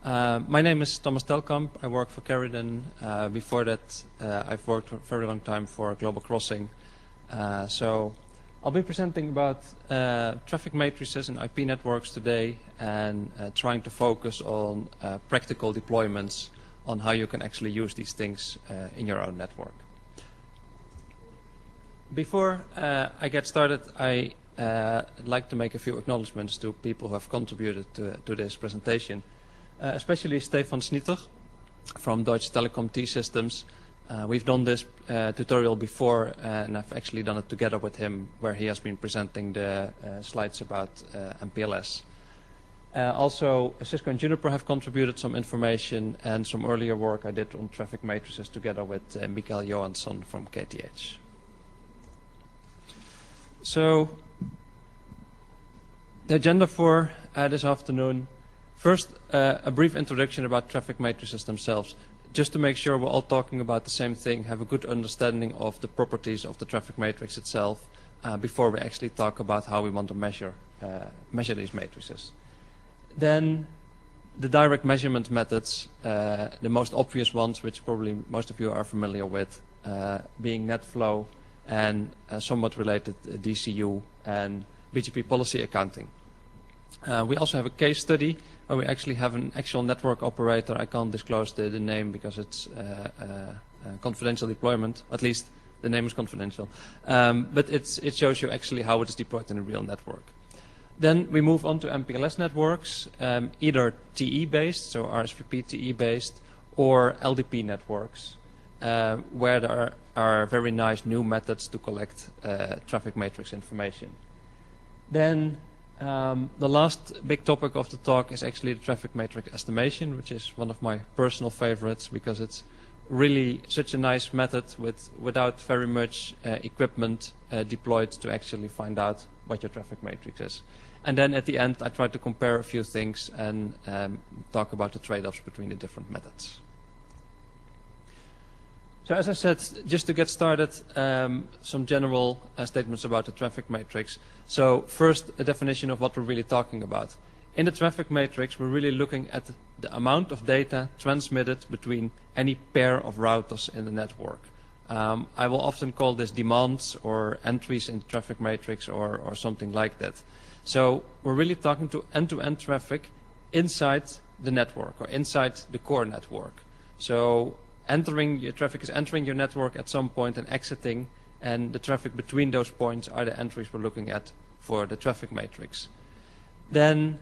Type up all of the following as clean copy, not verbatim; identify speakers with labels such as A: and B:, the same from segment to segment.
A: My name is Thomas Telkamp. I work for Cariden. Before that, I've worked for a very long time for Global Crossing. So I'll be presenting about traffic matrices and IP networks today, and trying to focus on practical deployments on how you can actually use these things in your own network. Before I get started, I'd like to make a few acknowledgements to people who have contributed to this presentation, especially Stefan Snitter from Deutsche Telekom T-Systems. We've done this tutorial before, and I've actually done it together with him, where he has been presenting the slides about MPLS. Also, Cisco and Juniper have contributed some information, and some earlier work I did on traffic matrices together with Mikael Johansson from KTH. So, the agenda for this afternoon. First, a brief introduction about traffic matrices themselves, just to make sure we're all talking about the same thing, have a good understanding of the properties of the traffic matrix itself, before we actually talk about how we want to measure these matrices. Then, the direct measurement methods, the most obvious ones, which probably most of you are familiar with, being net flow and somewhat related DCU and BGP policy accounting. We also have a case study where we actually have an actual network operator. I can't disclose the name because it's a confidential deployment. At least the name is confidential. But it shows you actually how it is deployed in a real network. Then we move on to MPLS networks, either TE-based, so RSVP TE-based, or LDP networks, where there are very nice new methods to collect traffic matrix information. Then the last big topic of the talk is actually the traffic matrix estimation, which is one of my personal favorites because it's really such a nice method without very much equipment deployed to actually find out what your traffic matrix is. And then at the end, I try to compare a few things and talk about the trade-offs between the different methods. So as I said, just to get started, some general statements about the traffic matrix. So first, a definition of what we're really talking about. In the traffic matrix, we're really looking at the amount of data transmitted between any pair of routers in the network. I will often call this demands or entries in the traffic matrix or something like that. So we're really talking to end-to-end traffic inside the network or inside the core network. So your traffic is entering your network at some point and exiting, and the traffic between those points are the entries we're looking at for the traffic matrix. Then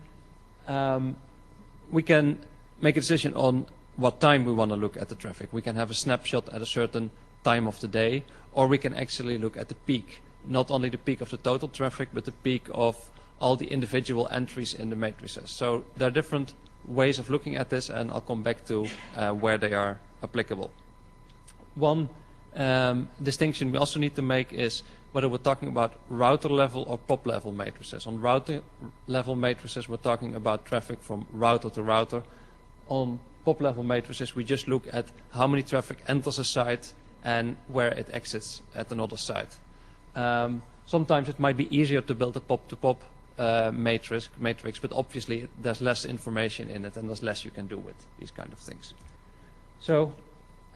A: we can make a decision on what time we want to look at the traffic. We can have a snapshot at a certain time of the day, or we can actually look at the peak. Not only the peak of the total traffic, but the peak of all the individual entries in the matrices. So there are different ways of looking at this, and I'll come back to where they are applicable. One distinction we also need to make is whether we're talking about router level or POP level matrices. On router level matrices, we're talking about traffic from router to router. On POP level matrices, we just look at how many traffic enters a site and where it exits at another site. Sometimes it might be easier to build a POP to POP matrix, but obviously there's less information in it and there's less you can do with these kind of things. So,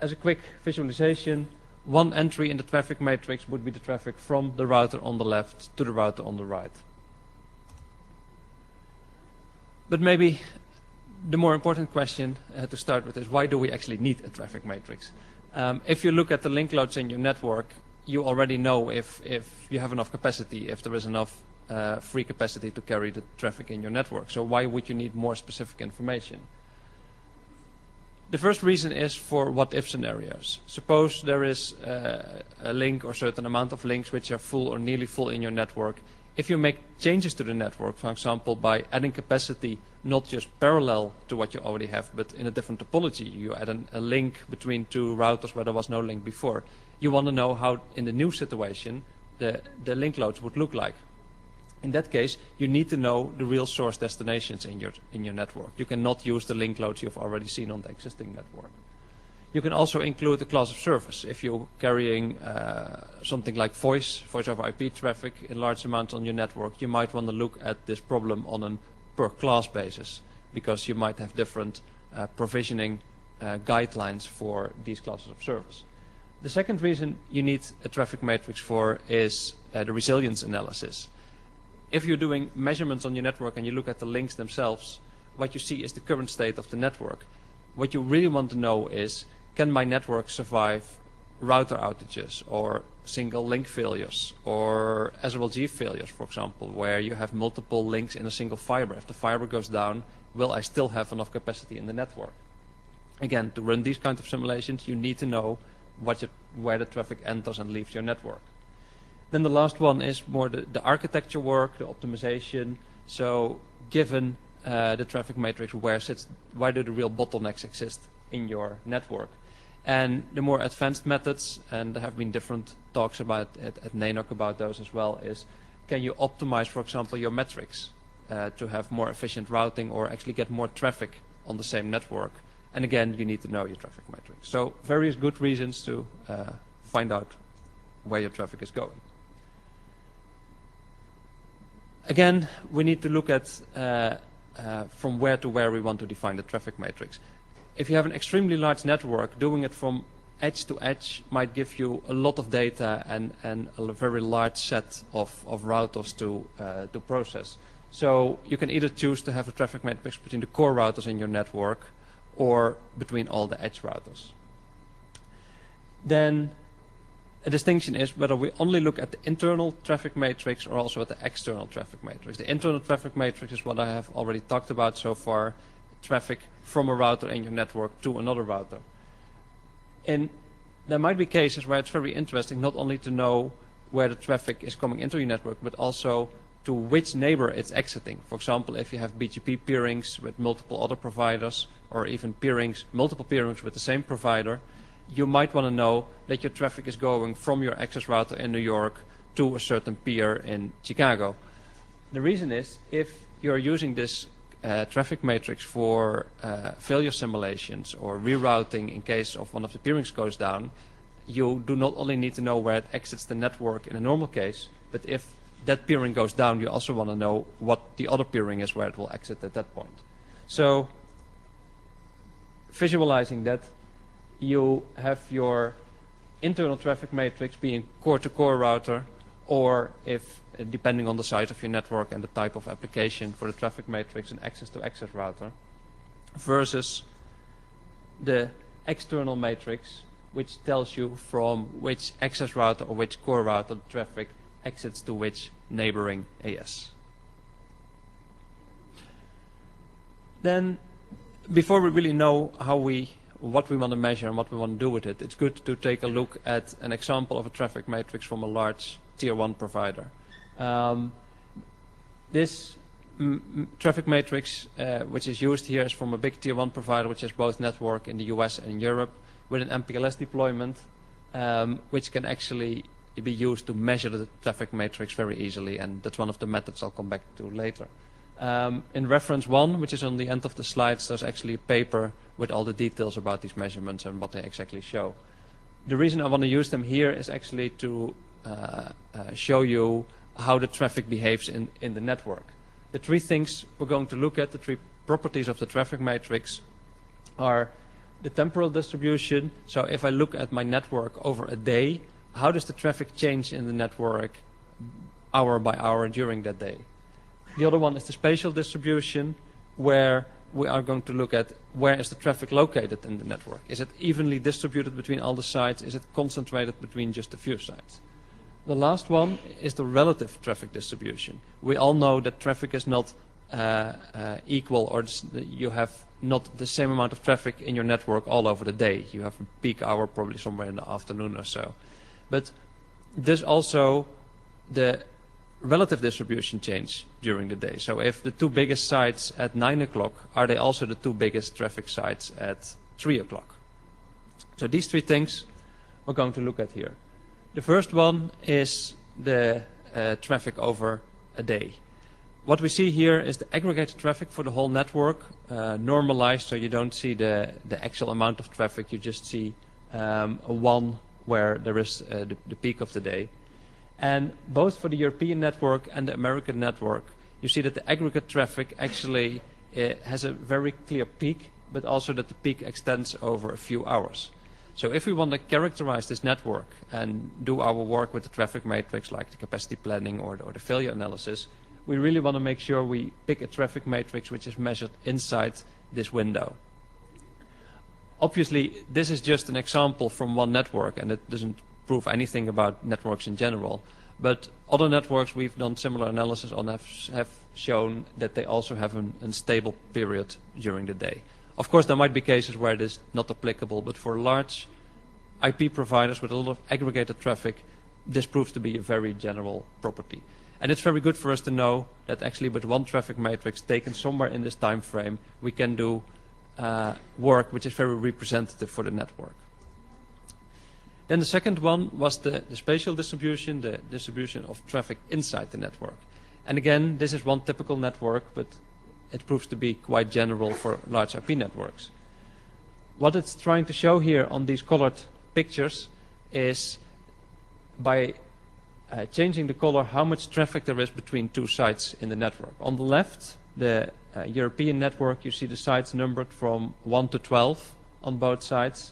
A: as a quick visualization, one entry in the traffic matrix would be the traffic from the router on the left to the router on the right. But maybe the more important question to start with is, why do we actually need a traffic matrix? If you look at the link loads in your network, you already know if you have enough capacity, if there is enough free capacity to carry the traffic in your network. So why would you need more specific information? The first reason is for what-if scenarios. Suppose there is a link or certain amount of links which are full or nearly full in your network. If you make changes to the network, for example, by adding capacity not just parallel to what you already have, but in a different topology, you add a link between two routers where there was no link before. You want to know how, in the new situation, the link loads would look like. In that case, you need to know the real source destinations in your network. You cannot use the link loads you've already seen on the existing network. You can also include a class of service. If you're carrying something like voice over IP traffic in large amounts on your network, you might want to look at this problem on a per class basis, because you might have different provisioning guidelines for these classes of service. The second reason you need a traffic matrix for is the resilience analysis. If you're doing measurements on your network and you look at the links themselves, what you see is the current state of the network. What you really want to know is, can my network survive router outages or single link failures or SLG failures, for example, where you have multiple links in a single fiber. If the fiber goes down, will I still have enough capacity in the network? Again, to run these kinds of simulations, you need to know where the traffic enters and leaves your network. Then the last one is more the architecture work, the optimization. So given the traffic matrix, where do the real bottlenecks exist in your network? And the more advanced methods, and there have been different talks about it at NANOG about those as well, is can you optimize, for example, your metrics to have more efficient routing or actually get more traffic on the same network? And again, you need to know your traffic matrix. So various good reasons to find out where your traffic is going. Again, we need to look at from where to where we want to define the traffic matrix. If you have an extremely large network, doing it from edge to edge might give you a lot of data and a very large set of routers to process. So you can either choose to have a traffic matrix between the core routers in your network or between all the edge routers. Then a distinction is whether we only look at the internal traffic matrix or also at the external traffic matrix. The internal traffic matrix is what I have already talked about so far, traffic from a router in your network to another router. And there might be cases where it's very interesting not only to know where the traffic is coming into your network, but also to which neighbor it's exiting. For example, if you have BGP peerings with multiple other providers, or even multiple peerings with the same provider, you might want to know that your traffic is going from your access router in New York to a certain peer in Chicago. The reason is, if you're using this traffic matrix for failure simulations or rerouting in case of one of the peerings goes down, you do not only need to know where it exits the network in a normal case, but if that peering goes down, you also want to know what the other peering is, where it will exit at that point. So visualizing that, you have your internal traffic matrix being core-to-core router, or if, depending on the size of your network and the type of application for the traffic matrix, an access-to-access router, versus the external matrix, which tells you from which access router or which core router the traffic exits to which neighboring AS. Then, before we really know what we want to measure and what we want to do with it, it's good to take a look at an example of a traffic matrix from a large tier 1 provider. This traffic matrix which is used here is from a big tier 1 provider which has both network in the US and Europe with an MPLS deployment which can actually be used to measure the traffic matrix very easily, and that's one of the methods I'll come back to later. In reference 1, which is on the end of the slides, there's actually a paper with all the details about these measurements and what they exactly show. The reason I want to use them here is actually to show you how the traffic behaves in the network. The three things we're going to look at, the three properties of the traffic matrix, are the temporal distribution. So if I look at my network over a day, how does the traffic change in the network hour by hour during that day? The other one is the spatial distribution, where we are going to look at where is the traffic located in the network. Is it evenly distributed between all the sites? Is it concentrated between just a few sites? The last one is the relative traffic distribution. We all know that traffic is not equal, or you have not the same amount of traffic in your network all over the day. You have a peak hour probably somewhere in the afternoon or so. But there's also the relative distribution change during the day. So if the two biggest sites at 9 o'clock, are they also the two biggest traffic sites at 3 o'clock? So these three things we're going to look at here. The first one is the traffic over a day. What we see here is the aggregated traffic for the whole network, normalized, so you don't see the actual amount of traffic, you just see a one where there is the peak of the day. And both for the European network and the American network, you see that the aggregate traffic actually has a very clear peak but also that the peak extends over a few hours. So if we want to characterize this network and do our work with the traffic matrix, like the capacity planning or the failure analysis, we really want to make sure we pick a traffic matrix which is measured inside this window. Obviously, this is just an example from one network, and it doesn't prove anything about networks in general. But other networks we've done similar analysis on have shown that they also have an unstable period during the day. Of course, there might be cases where it is not applicable, but for large IP providers with a lot of aggregated traffic, this proves to be a very general property. And it's very good for us to know that actually with one traffic matrix taken somewhere in this time frame, we can do work which is very representative for the network. Then the second one was the spatial distribution, the distribution of traffic inside the network. And again, this is one typical network, but it proves to be quite general for large IP networks. What it's trying to show here on these colored pictures is by changing the color how much traffic there is between two sites in the network. On the left, the European network, you see the sites numbered from 1 to 12 on both sides,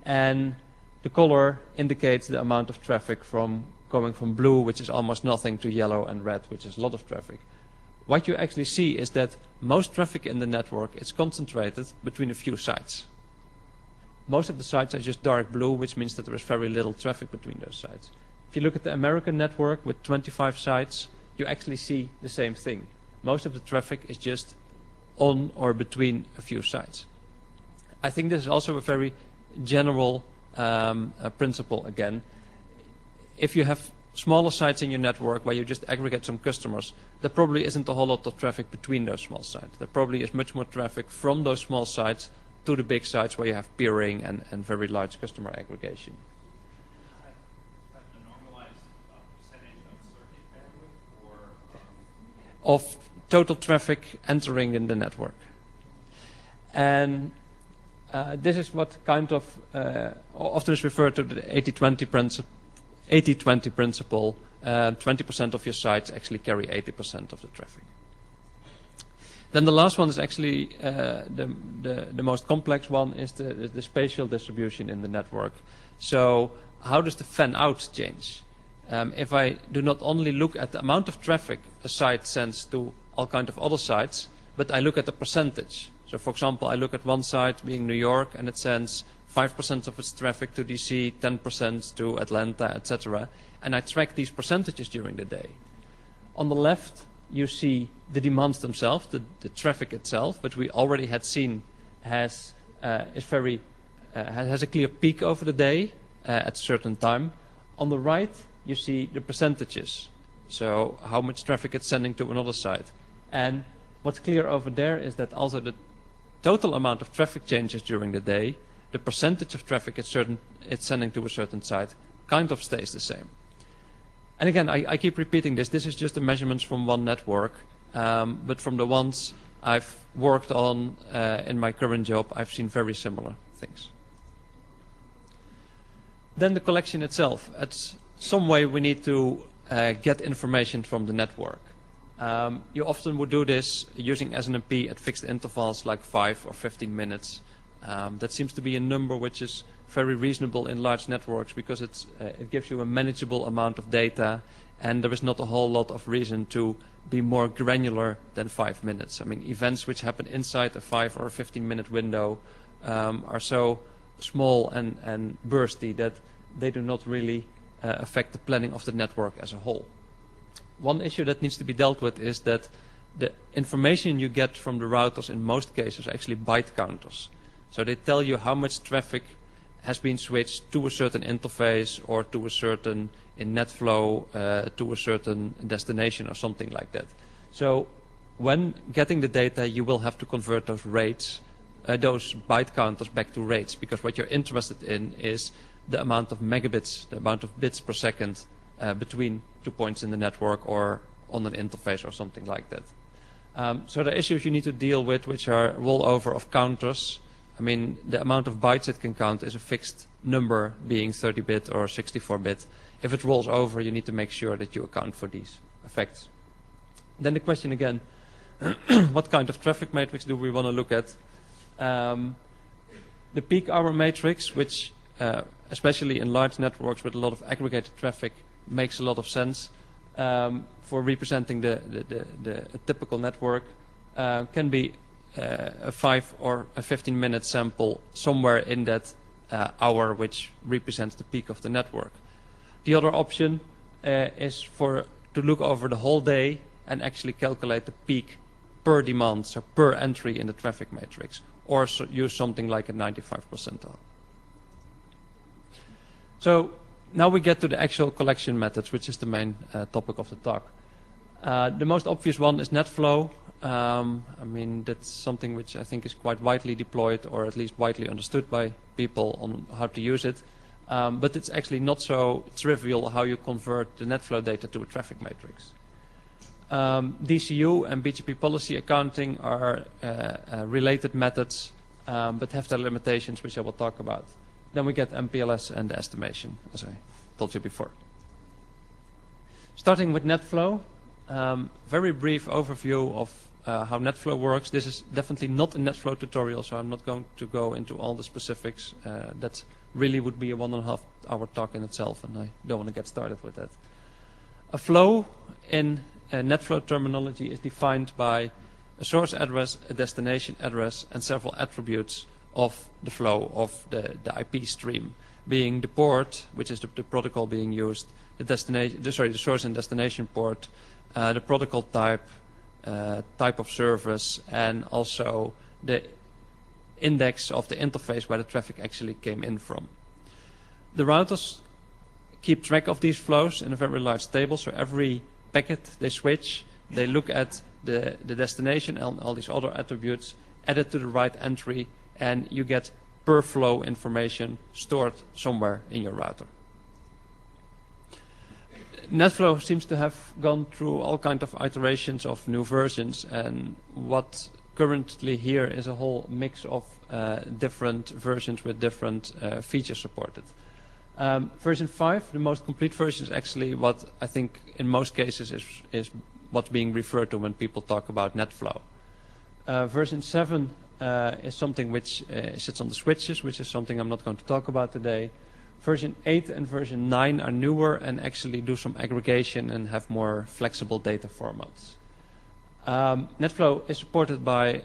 A: and the color indicates the amount of traffic from going from blue, which is almost nothing, to yellow and red, which is a lot of traffic. What you actually see is that most traffic in the network is concentrated between a few sites. Most of the sites are just dark blue, which means that there is very little traffic between those sites. If you look at the American network with 25 sites, you actually see the same thing. Most of the traffic is just on or between a few sites. I think this is also a very general principle again. If you have smaller sites in your network where you just aggregate some customers, there probably isn't a whole lot of traffic between those small sites. There probably is much more traffic from those small sites to the big sites where you have peering and very large customer aggregation. Of total traffic entering in the network. And this is what kind of often is referred to the 80-20 principle. 80-20 principle, 20% of your sites actually carry 80% of the traffic. Then the last one is actually the most complex one, is the spatial distribution in the network. So how does the fan out change? If I do not only look at the amount of traffic a site sends to all kinds of other sites, but I look at the percentage. So for example, I look at one site being New York, and it sends 5% of its traffic to DC, 10% to Atlanta, etc. And I track these percentages during the day. On the left, you see the demands themselves, the traffic itself, which we already had seen has a clear peak over the day at a certain time. On the right, you see the percentages, so how much traffic it's sending to another site. And what's clear over there is that also the total amount of traffic changes during the day, the percentage of traffic it's sending to a certain site kind of stays the same. And again, I keep repeating this. This is just the measurements from one network, but from the ones I've worked on in my current job, I've seen very similar things. Then the collection itself. At some way we need to get information from the network. You often would do this using SNMP at fixed intervals like 5 or 15 minutes. That seems to be a number which is very reasonable in large networks because it gives you a manageable amount of data, and there is not a whole lot of reason to be more granular than 5 minutes. I mean, events which happen inside a 5 or 15-minute window are so small and bursty that they do not really affect the planning of the network as a whole. One issue that needs to be dealt with is that the information you get from the routers in most cases are actually byte counters. So they tell you how much traffic has been switched to a certain interface or to a certain in net flow to a certain destination or something like that. So when getting the data, you will have to convert those rates, those byte counters back to rates, because what you're interested in is the amount of megabits, the amount of bits per second between 2 points in the network or on an interface or something like that. So the issues you need to deal with, which are rollover of counters. I mean, the amount of bytes it can count is a fixed number, being 30-bit or 64-bit. If it rolls over, you need to make sure that you account for these effects. Then the question again, what kind of traffic matrix do we want to look at? The peak hour matrix, which especially in large networks with a lot of aggregated traffic, makes a lot of sense for representing the typical network, can be a 5 or a 15-minute sample somewhere in that hour, which represents the peak of the network. The other option is to look over the whole day and actually calculate the peak per demand, so per entry in the traffic matrix, or use something like a 95 percentile. So now we get to the actual collection methods, which is the main topic of the talk. The most obvious one is NetFlow. I mean, that's something which I think is quite widely deployed, or at least widely understood by people on how to use it. But it's actually not so trivial how you convert the NetFlow data to a traffic matrix. DCU and BGP policy accounting are related methods, but have their limitations, which I will talk about. Then we get MPLS and the estimation, as I told you before. Starting with NetFlow, very brief overview of how NetFlow works. This is definitely not a NetFlow tutorial, so I'm not going to go into all the specifics. That really would be a 1.5 hour talk in itself, and I don't want to get started with that. A flow in NetFlow terminology is defined by a source address, a destination address, and several attributes of the flow of the IP stream, being the port, which is the protocol being used, the source and destination port, the protocol type, type of service, and also the index of the interface where the traffic actually came in from. The routers keep track of these flows in a very large table, so every packet they switch, they look at the destination and all these other attributes, add it to the right entry, and you get per flow information stored somewhere in your router. NetFlow seems to have gone through all kinds of iterations of new versions, and what currently here is a whole mix of different versions with different features supported. Version 5, the most complete version, is actually what I think in most cases is what's being referred to when people talk about NetFlow. Version 7 is something which sits on the switches, which is something I'm not going to talk about today. Version 8 and version 9 are newer and actually do some aggregation and have more flexible data formats. NetFlow is supported by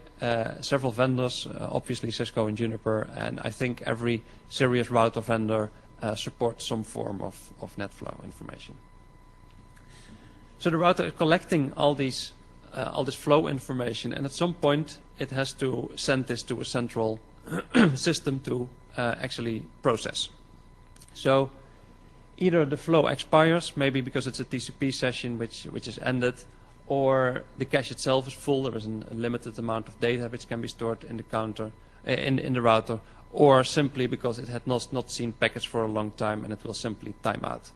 A: several vendors, obviously Cisco and Juniper, and I think every serious router vendor supports some form of NetFlow information. So the router is collecting all this flow information, and at some point it has to send this to a central system to actually process. So either the flow expires, maybe because it's a TCP session which is ended, or the cache itself is full. There is a limited amount of data which can be stored in the counter in the router, or simply because it had not seen packets for a long time and it will simply time out.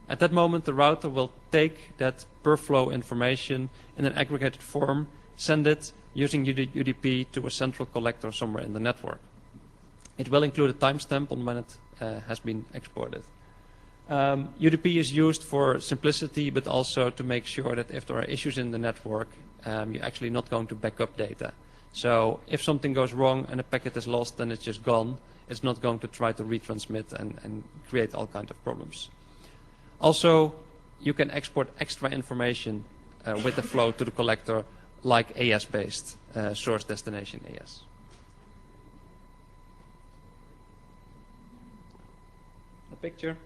A: At that moment, the router will take that per flow information in an aggregated form, send it using UDP to a central collector somewhere in the network. It will include a timestamp on when it has been exported. UDP is used for simplicity, but also to make sure that if there are issues in the network, you're actually not going to back up data. So if something goes wrong and a packet is lost, then it's just gone. It's not going to try to retransmit and create all kinds of problems. Also, you can export extra information with the flow to the collector, like AS-based source destination AS. A picture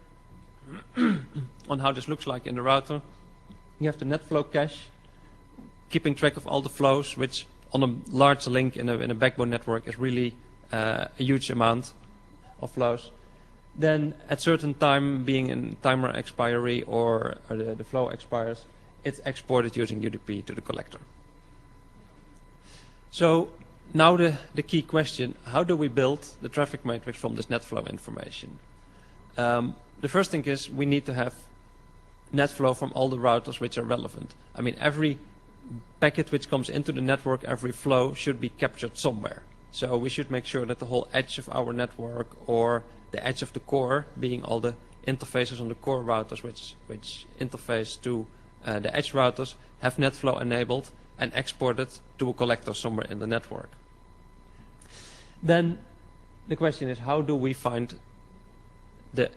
A: on how this looks like in the router. You have the NetFlow cache, keeping track of all the flows, which on a large link in a backbone network is really a huge amount of flows. Then at certain time, being in timer expiry or the flow expires, it's exported using UDP to the collector. So now the key question, how do we build the traffic matrix from this NetFlow information? The first thing is we need to have NetFlow from all the routers which are relevant. I mean, every packet which comes into the network, every flow should be captured somewhere. So we should make sure that the whole edge of our network, or the edge of the core, being all the interfaces on the core routers which interface to the edge routers, have NetFlow enabled and exported to a collector somewhere in the network. Then the question is, how do we find the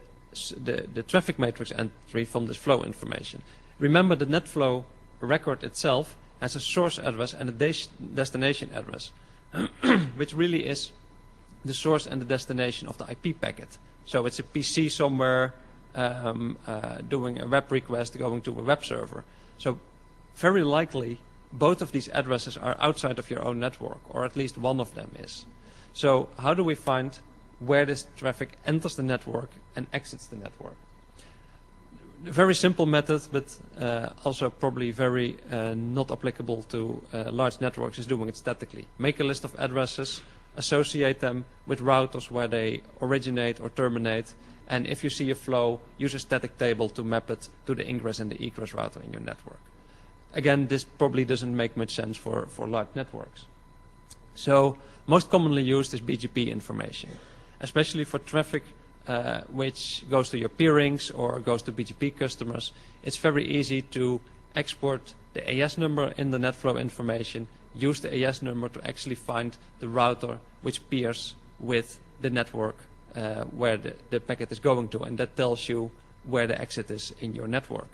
A: traffic matrix entry from this flow information? Remember, the net flow record itself has a source address and a destination address, which really is the source and the destination of the IP packet. So it's a PC somewhere doing a web request going to a web server. So very likely both of these addresses are outside of your own network, or at least one of them is. So how do we find where this traffic enters the network and exits the network? A very simple method, but also probably very not applicable to large networks, is doing it statically. Make a list of addresses, associate them with routers where they originate or terminate, and if you see a flow, use a static table to map it to the ingress and the egress router in your network. Again, this probably doesn't make much sense for large networks. So most commonly used is BGP information, especially for traffic which goes to your peerings or goes to BGP customers. It's very easy to export the AS number in the NetFlow information, use the AS number to actually find the router which peers with the network where the packet is going to, and that tells you where the exit is in your network.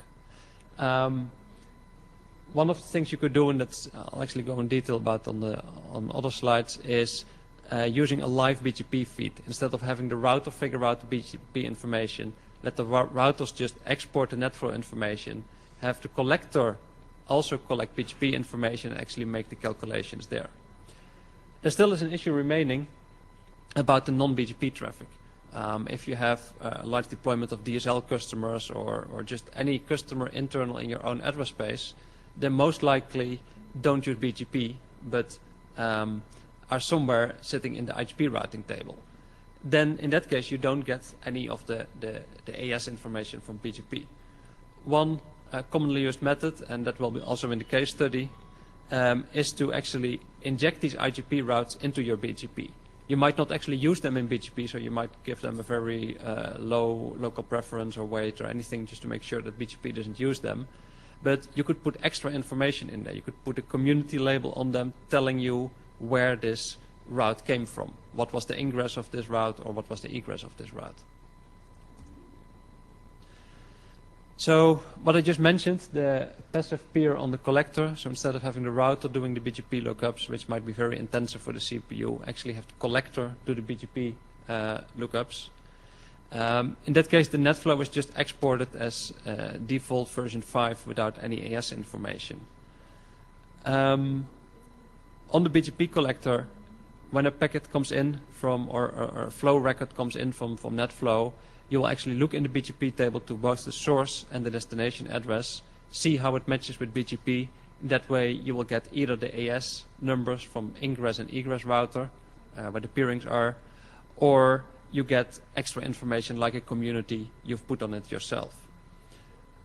A: One of the things you could do, and that's I'll actually go in detail about on other slides, is using a live BGP feed. Instead of having the router figure out the BGP information, let the routers just export the NetFlow information, have the collector also collect BGP information and actually make the calculations there. There still is an issue remaining about the non-BGP traffic. If you have a large deployment of DSL customers or just any customer internal in your own address space, then most likely don't use BGP, but are somewhere sitting in the IGP routing table. Then in that case, you don't get any of the AS information from BGP. One commonly used method, and that will be also in the case study, is to actually inject these IGP routes into your BGP. You might not actually use them in BGP, so you might give them a very low local preference or weight or anything just to make sure that BGP doesn't use them. But you could put extra information in there. You could put a community label on them telling you where this route came from. What was the ingress of this route or what was the egress of this route. So what I just mentioned, the passive peer on the collector, so instead of having the router doing the BGP lookups, which might be very intensive for the CPU, actually have the collector do the BGP lookups. In that case, the NetFlow is just exported as default version 5 without any AS information. On the BGP collector, when a packet comes in from, or a flow record comes in from NetFlow, you will actually look in the BGP table to both the source and the destination address, see how it matches with BGP. That way you will get either the AS numbers from ingress and egress router, where the peerings are, or you get extra information like a community you've put on it yourself.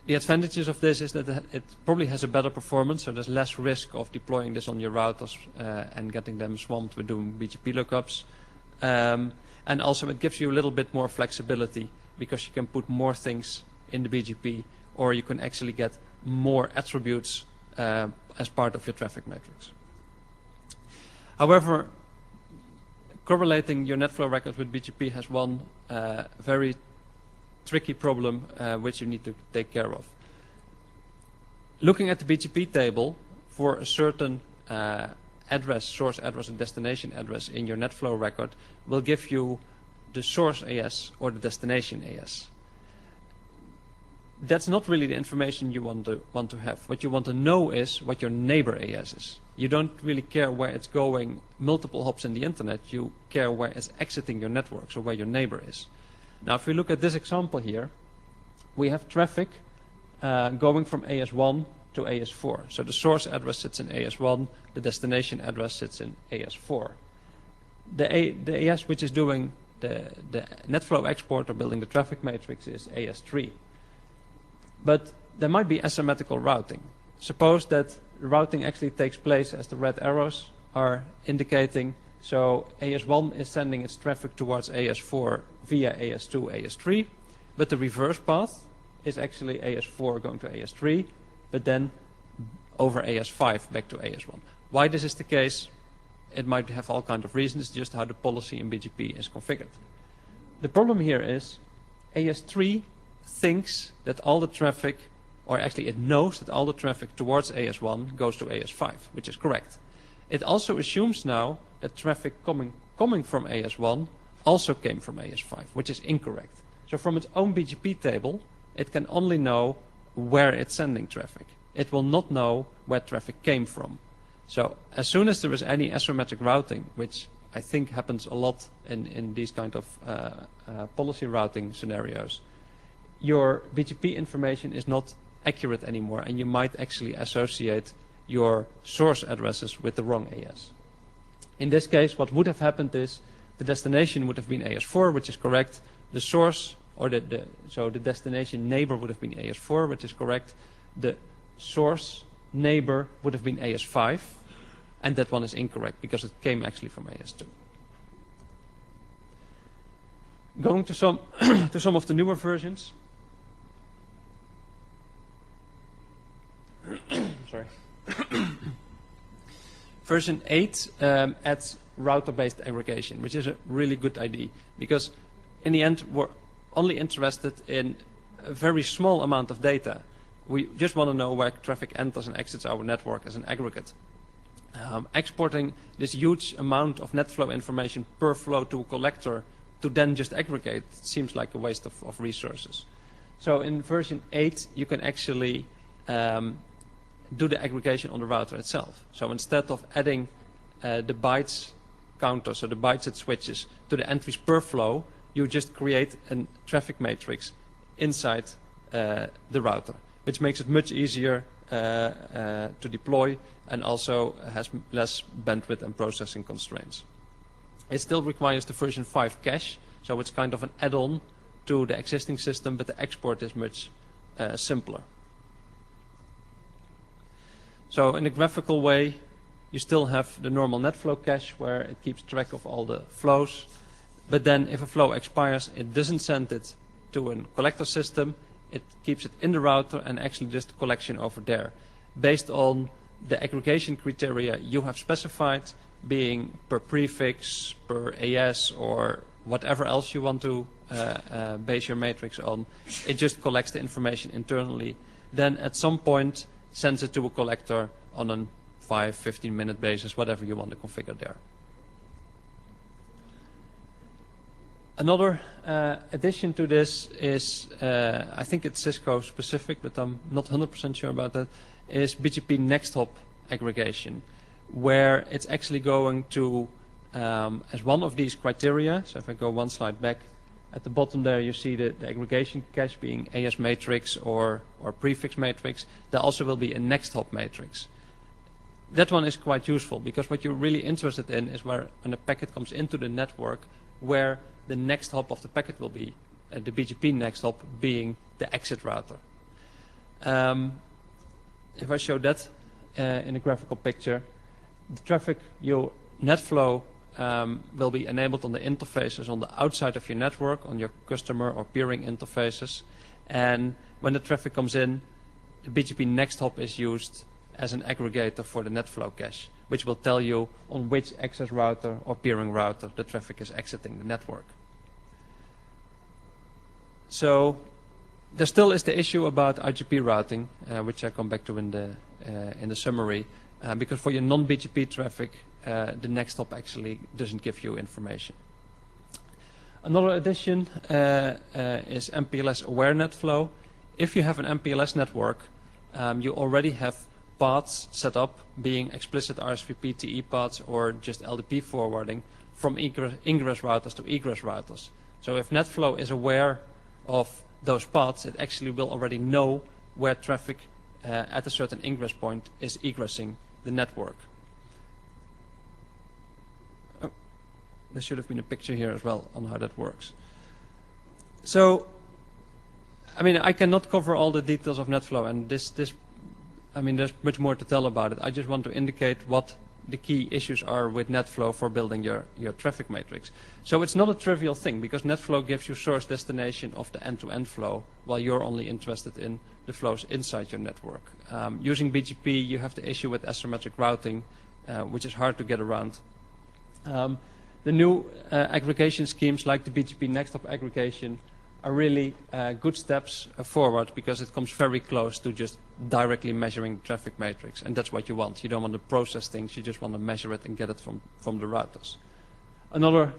A: The advantages of this is that it probably has a better performance, so there's less risk of deploying this on your routers and getting them swamped with doing BGP lookups. And also it gives you a little bit more flexibility because you can put more things in the BGP, or you can actually get more attributes as part of your traffic matrix. However, correlating your NetFlow records with BGP has one very tricky problem which you need to take care of. Looking at the BGP table for a certain address, source address and destination address in your NetFlow record will give you the source AS or the destination AS. That's not really the information you want to have. What you want to know is what your neighbor AS is. You don't really care where it's going multiple hops in the internet. You care where it's exiting your network, so where your neighbor is. Now, if we look at this example here, we have traffic going from AS1 to AS4. So the source address sits in AS1, the destination address sits in AS4. The AS which is doing the NetFlow export or building the traffic matrix is AS3. But there might be asymmetrical routing. Suppose that routing actually takes place as the red arrows are indicating. So AS1 is sending its traffic towards AS4 via AS2, AS3, but the reverse path is actually AS4 going to AS3, but then over AS5 back to AS1. Why this is the case, It might have all kinds of reasons, just how the policy in BGP is configured. The problem here is AS3 thinks that all the traffic, or actually it knows that all the traffic towards AS1 goes to AS5, which is correct. It also assumes now that traffic coming from AS1 also came from AS5, which is incorrect. So from its own BGP table, it can only know where it's sending traffic. It will not know where traffic came from. So as soon as there is any asymmetric routing, which I think happens a lot in these kind of policy routing scenarios, your BGP information is not accurate anymore, and you might actually associate your source addresses with the wrong AS. In this case, what would have happened is the destination would have been AS4, which is correct. The source, or so the destination neighbor would have been AS4, which is correct. The source neighbor would have been AS5, and that one is incorrect because it came actually from AS2. Going to some to some of the newer versions. Sorry. Version 8 adds router-based aggregation, which is a really good idea, because in the end we're only interested in a very small amount of data. We just want to know where traffic enters and exits our network as an aggregate. Exporting this huge amount of net flow information per flow to a collector to then just aggregate seems like a waste of resources. So in version 8 you can actually do the aggregation on the router itself. So instead of adding the bytes counter, so the bytes it switches, to the entries per flow, you just create a traffic matrix inside the router, which makes it much easier to deploy and also has less bandwidth and processing constraints. It still requires the version 5 cache, so it's kind of an add-on to the existing system, but the export is much simpler. So in a graphical way, you still have the normal NetFlow cache where it keeps track of all the flows, but then if a flow expires, it doesn't send it to a collector system, it keeps it in the router and actually does the collection over there, based on the aggregation criteria you have specified, being per prefix, per AS, or whatever else you want to base your matrix on. It just collects the information internally, then at some point sends it to a collector on a 5-15 minute basis, whatever you want to configure there. Another addition to this is, I think it's Cisco specific, but I'm not 100% sure about that, is BGP next hop aggregation, where it's actually going to, as one of these criteria, so if I go one slide back, at the bottom there you see the aggregation cache being AS matrix or prefix matrix. There also will be a next hop matrix. That one is quite useful because what you're really interested in is where when a packet comes into the network, where the next hop of the packet will be, the BGP next hop being the exit router. If I show that in a graphical picture, the traffic, your net flow will be enabled on the interfaces on the outside of your network, on your customer or peering interfaces. And when the traffic comes in, the BGP next hop is used as an aggregator for the net flow cache, which will tell you on which access router or peering router the traffic is exiting the network. So there still is the issue about IGP routing, which I come back to in the summary, because for your non-BGP traffic, the next hop actually doesn't give you information. Another addition is MPLS aware net flow. If you have an MPLS network, you already have paths set up, being explicit RSVP TE paths or just LDP forwarding from ingress routers to egress routers. So if NetFlow is aware of those paths, it actually will already know where traffic at a certain ingress point is egressing the network. Oh, there should have been a picture here as well on how that works. So, I mean, I cannot cover all the details of NetFlow, and I mean, there's much more to tell about it. I just want to indicate what the key issues are with NetFlow for building your traffic matrix. So it's not a trivial thing, because NetFlow gives you source destination of the end-to-end flow, while you're only interested in the flows inside your network. Using BGP, you have the issue with asymmetric routing, which is hard to get around The new aggregation schemes like the BGP next hop aggregation are really good steps forward, because it comes very close to just directly measuring the traffic matrix, and that's what you want. You don't want to process things, you just want to measure it and get it from the routers. Another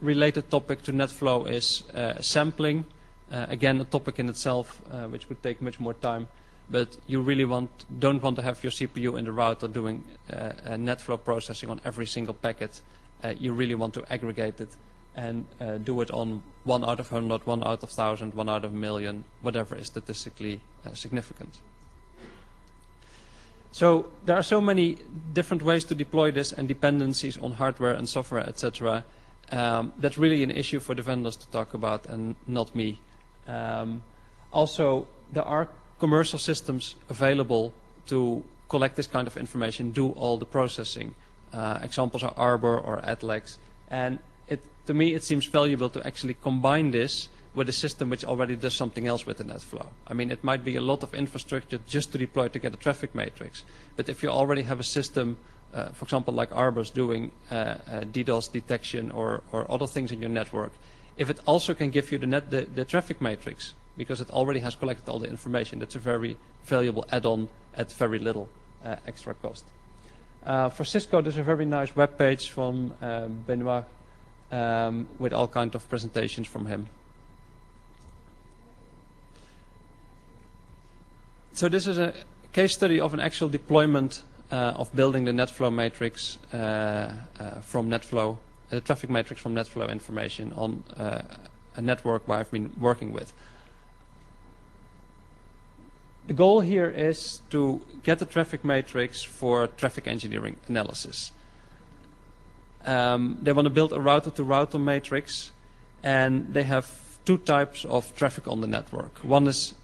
A: related topic to NetFlow is sampling. Again, a topic in itself which would take much more time, but you really don't want to have your CPU in the router doing NetFlow processing on every single packet. You really want to aggregate it and do it on 1 out of 100, 1 out of 1,000, 1 out of a million, whatever is statistically significant. So there are so many different ways to deploy this, and dependencies on hardware and software, etc. That's really an issue for the vendors to talk about, and not me. Also, there are commercial systems available to collect this kind of information, do all the processing. Examples are Arbor or Atlex, and to me it seems valuable to actually combine this with a system which already does something else with the NetFlow. I mean, it might be a lot of infrastructure just to deploy to get a traffic matrix, but if you already have a system, for example, like Arbor's doing DDoS detection or other things in your network, if it also can give you the traffic matrix, because it already has collected all the information, that's a very valuable add-on at very little extra cost. For Cisco, there's a very nice web page from Benoit with all kinds of presentations from him. So this is a case study of an actual deployment of building the NetFlow matrix from NetFlow, the traffic matrix from NetFlow information on a network where I've been working with. The goal here is to get the traffic matrix for traffic engineering analysis. They want to build a router-to-router matrix, and they have 2 types of traffic on the network. One is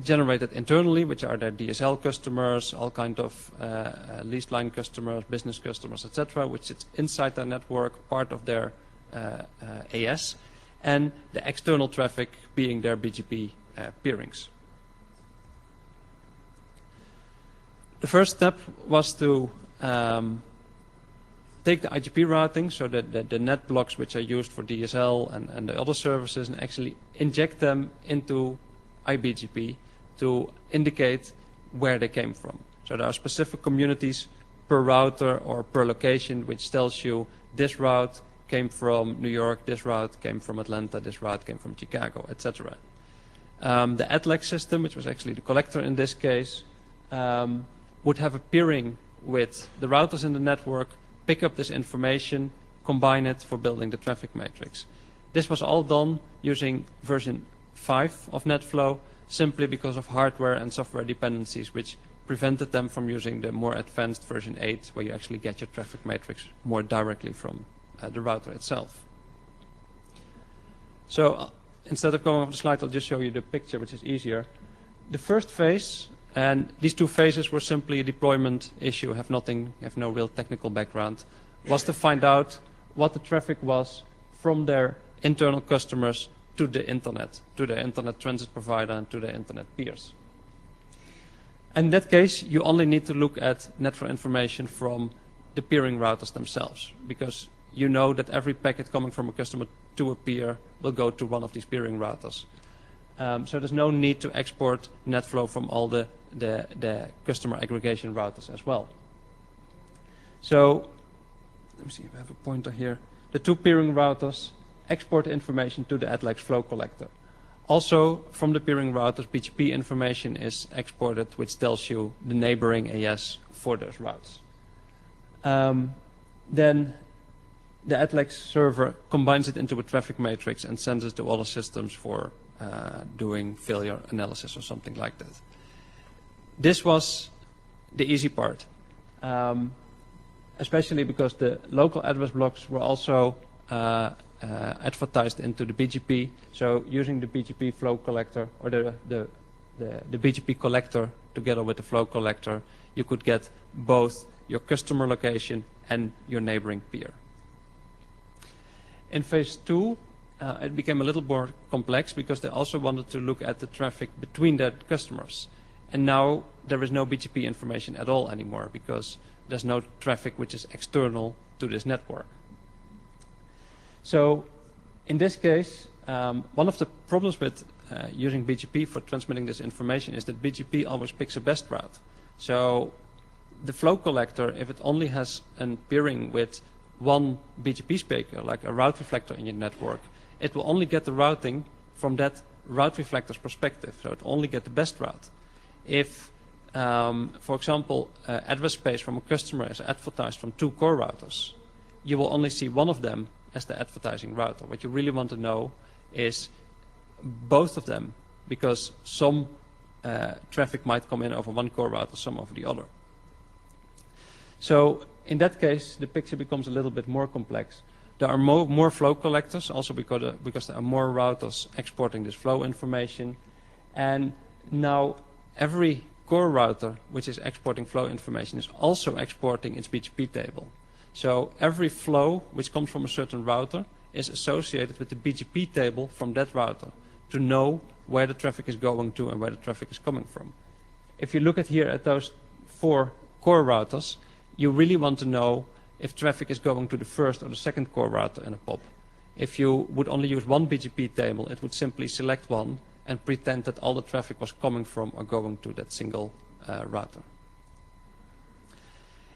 A: generated internally, which are their DSL customers, all kind of leased line customers, business customers, etc., which sits inside their network, part of their AS, and the external traffic being their BGP peerings. The first step was to take the IGP routing, so that the net blocks which are used for DSL and the other services, and actually inject them into iBGP to indicate where they came from. So there are specific communities per router or per location which tells you this route came from New York, this route came from Atlanta, this route came from Chicago, etc. The Atlex system, which was actually the collector in this case, would have a peering with the routers in the network, pick up this information, combine it for building the traffic matrix. This was all done using version 5 of NetFlow, simply because of hardware and software dependencies which prevented them from using the more advanced version 8, where you actually get your traffic matrix more directly from the router itself. So instead of going over the slide, I'll just show you the picture, which is easier. The first phase, and these 2 phases were simply a deployment issue, have no real technical background, was to find out what the traffic was from their internal customers to the internet transit provider, and to the internet peers. In that case, you only need to look at NetFlow information from the peering routers themselves, because you know that every packet coming from a customer to a peer will go to one of these peering routers. So there's no need to export NetFlow from all the customer aggregation routers as well. So let me see if I have a pointer here. The 2 peering routers export information to the Atlex flow collector. Also, from the peering routers, BGP information is exported, which tells you the neighboring AS for those routes. Then the Atlex server combines it into a traffic matrix and sends it to other systems for doing failure analysis or something like that. This was the easy part, especially because the local address blocks were also advertised into the BGP. So using the BGP flow collector, or the BGP collector together with the flow collector, you could get both your customer location and your neighboring peer. In phase 2, it became a little more complex, because they also wanted to look at the traffic between their customers. And now there is no BGP information at all anymore, because there's no traffic which is external to this network. So in this case, one of the problems with using BGP for transmitting this information is that BGP always picks a best route. So the flow collector, if it only has a peering with one BGP speaker, like a route reflector in your network, it will only get the routing from that route reflector's perspective. So it only get the best route. If, for example, address space from a customer is advertised from 2 core routers, you will only see one of them as the advertising router. What you really want to know is both of them, because some traffic might come in over one core router, some over the other. So in that case, the picture becomes a little bit more complex. There are more flow collectors, also because there are more routers exporting this flow information. And now every core router which is exporting flow information is also exporting its BGP table. So every flow which comes from a certain router is associated with the BGP table from that router to know where the traffic is going to and where the traffic is coming from. If you look at here at those 4 core routers, you really want to know if traffic is going to the first or the second core router in a POP. If you would only use one BGP table, it would simply select one and pretend that all the traffic was coming from or going to that single router.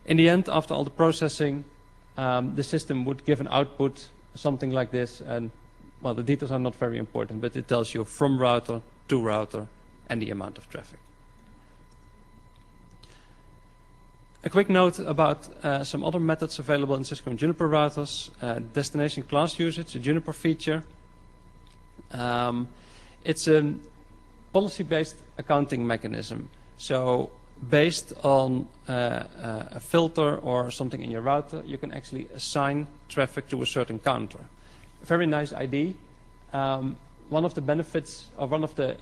A: In the end, after all the processing, the system would give an output, something like this, and well, the details are not very important, but it tells you from router to router and the amount of traffic. A quick note about some other methods available in Cisco and Juniper routers. Destination class usage, a Juniper feature. It's a policy-based accounting mechanism. So based on a filter or something in your router, you can actually assign traffic to a certain counter. A very nice idea. One of the benefits, or one of the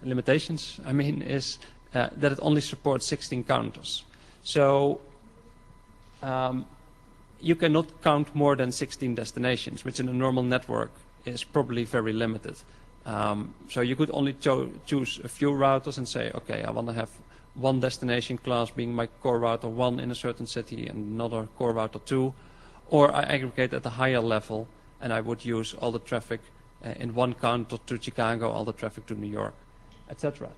A: limitations, I mean, is that it only supports 16 counters. So you cannot count more than 16 destinations, which in a normal network is probably very limited. So you could only choose a few routers and say, okay, I want to have one destination class being my core router 1 in a certain city and another core router 2, or I aggregate at a higher level and I would use all the traffic in one counter to Chicago, all the traffic to New York, etc.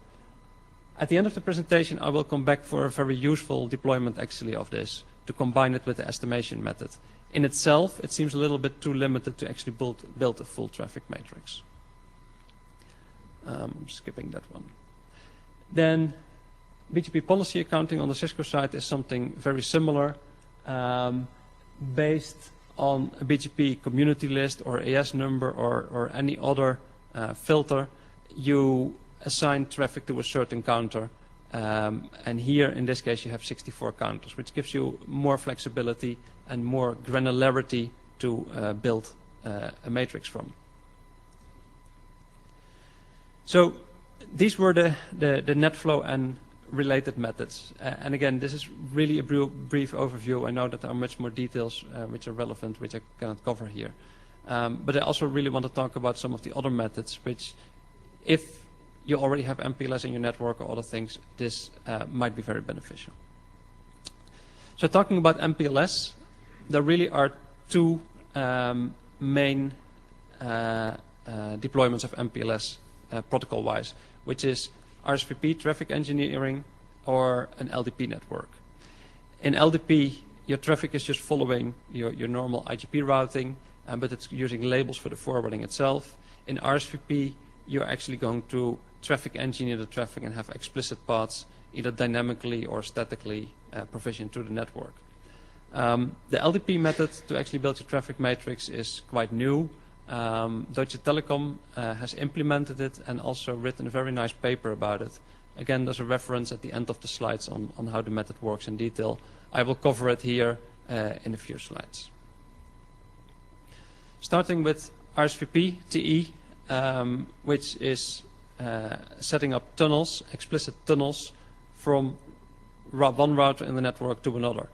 A: At the end of the presentation, I will come back for a very useful deployment actually of this, to combine it with the estimation method. In itself, it seems a little bit too limited to actually build a full traffic matrix. I'm skipping that one. Then BGP policy accounting on the Cisco side is something very similar, based on a BGP community list or AS number or any other filter. You assign traffic to a certain counter, and here in this case you have 64 counters, which gives you more flexibility and more granularity to build a matrix from. So these were the NetFlow and related methods. And again, this is really a brief overview. I know that there are much more details which are relevant, which I cannot cover here. But I also really want to talk about some of the other methods, which if you already have MPLS in your network or other things, this might be very beneficial. So talking about MPLS, there really are 2 main deployments of MPLS protocol-wise, which is RSVP traffic engineering or an LDP network. In LDP, your traffic is just following your normal IGP routing, but it's using labels for the forwarding itself. In RSVP, you're actually going to traffic engineer the traffic and have explicit paths, either dynamically or statically provisioned to the network. The LDP method to actually build your traffic matrix is quite new. Deutsche Telekom has implemented it and also written a very nice paper about it. Again, there's a reference at the end of the slides on how the method works in detail. I will cover it here in a few slides. Starting with RSVP TE, which is setting up tunnels, explicit tunnels, from one router in the network to another.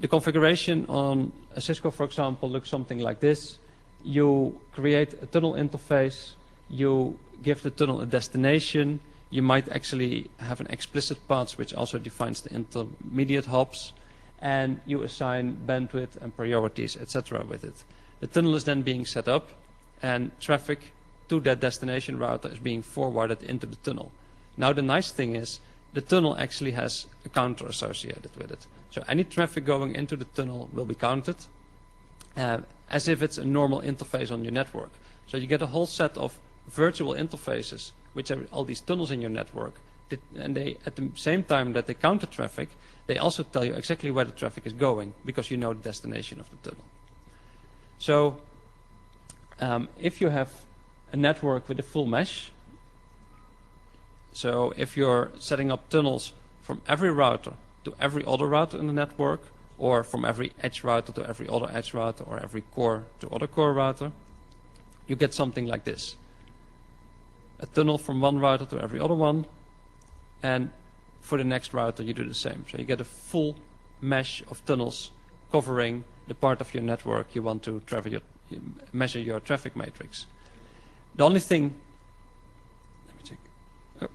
A: The configuration on a Cisco, for example, looks something like this. You create a tunnel interface, you give the tunnel a destination, you might actually have an explicit path which also defines the intermediate hops, and you assign bandwidth and priorities, etc. with it. The tunnel is then being set up, and traffic to that destination router is being forwarded into the tunnel. Now the nice thing is, the tunnel actually has a counter associated with it. So any traffic going into the tunnel will be counted as if it's a normal interface on your network. So you get a whole set of virtual interfaces, which are all these tunnels in your network, and they, at the same time that they count the traffic, they also tell you exactly where the traffic is going, because you know the destination of the tunnel. So if you have a network with a full mesh, so if you're setting up tunnels from every router to every other router in the network, or from every edge router to every other edge router, or every core to other core router, you get something like this. A tunnel from one router to every other one, and for the next router you do the same. So you get a full mesh of tunnels covering the part of your network you want to measure your traffic matrix. The only thing, let me check. Oh.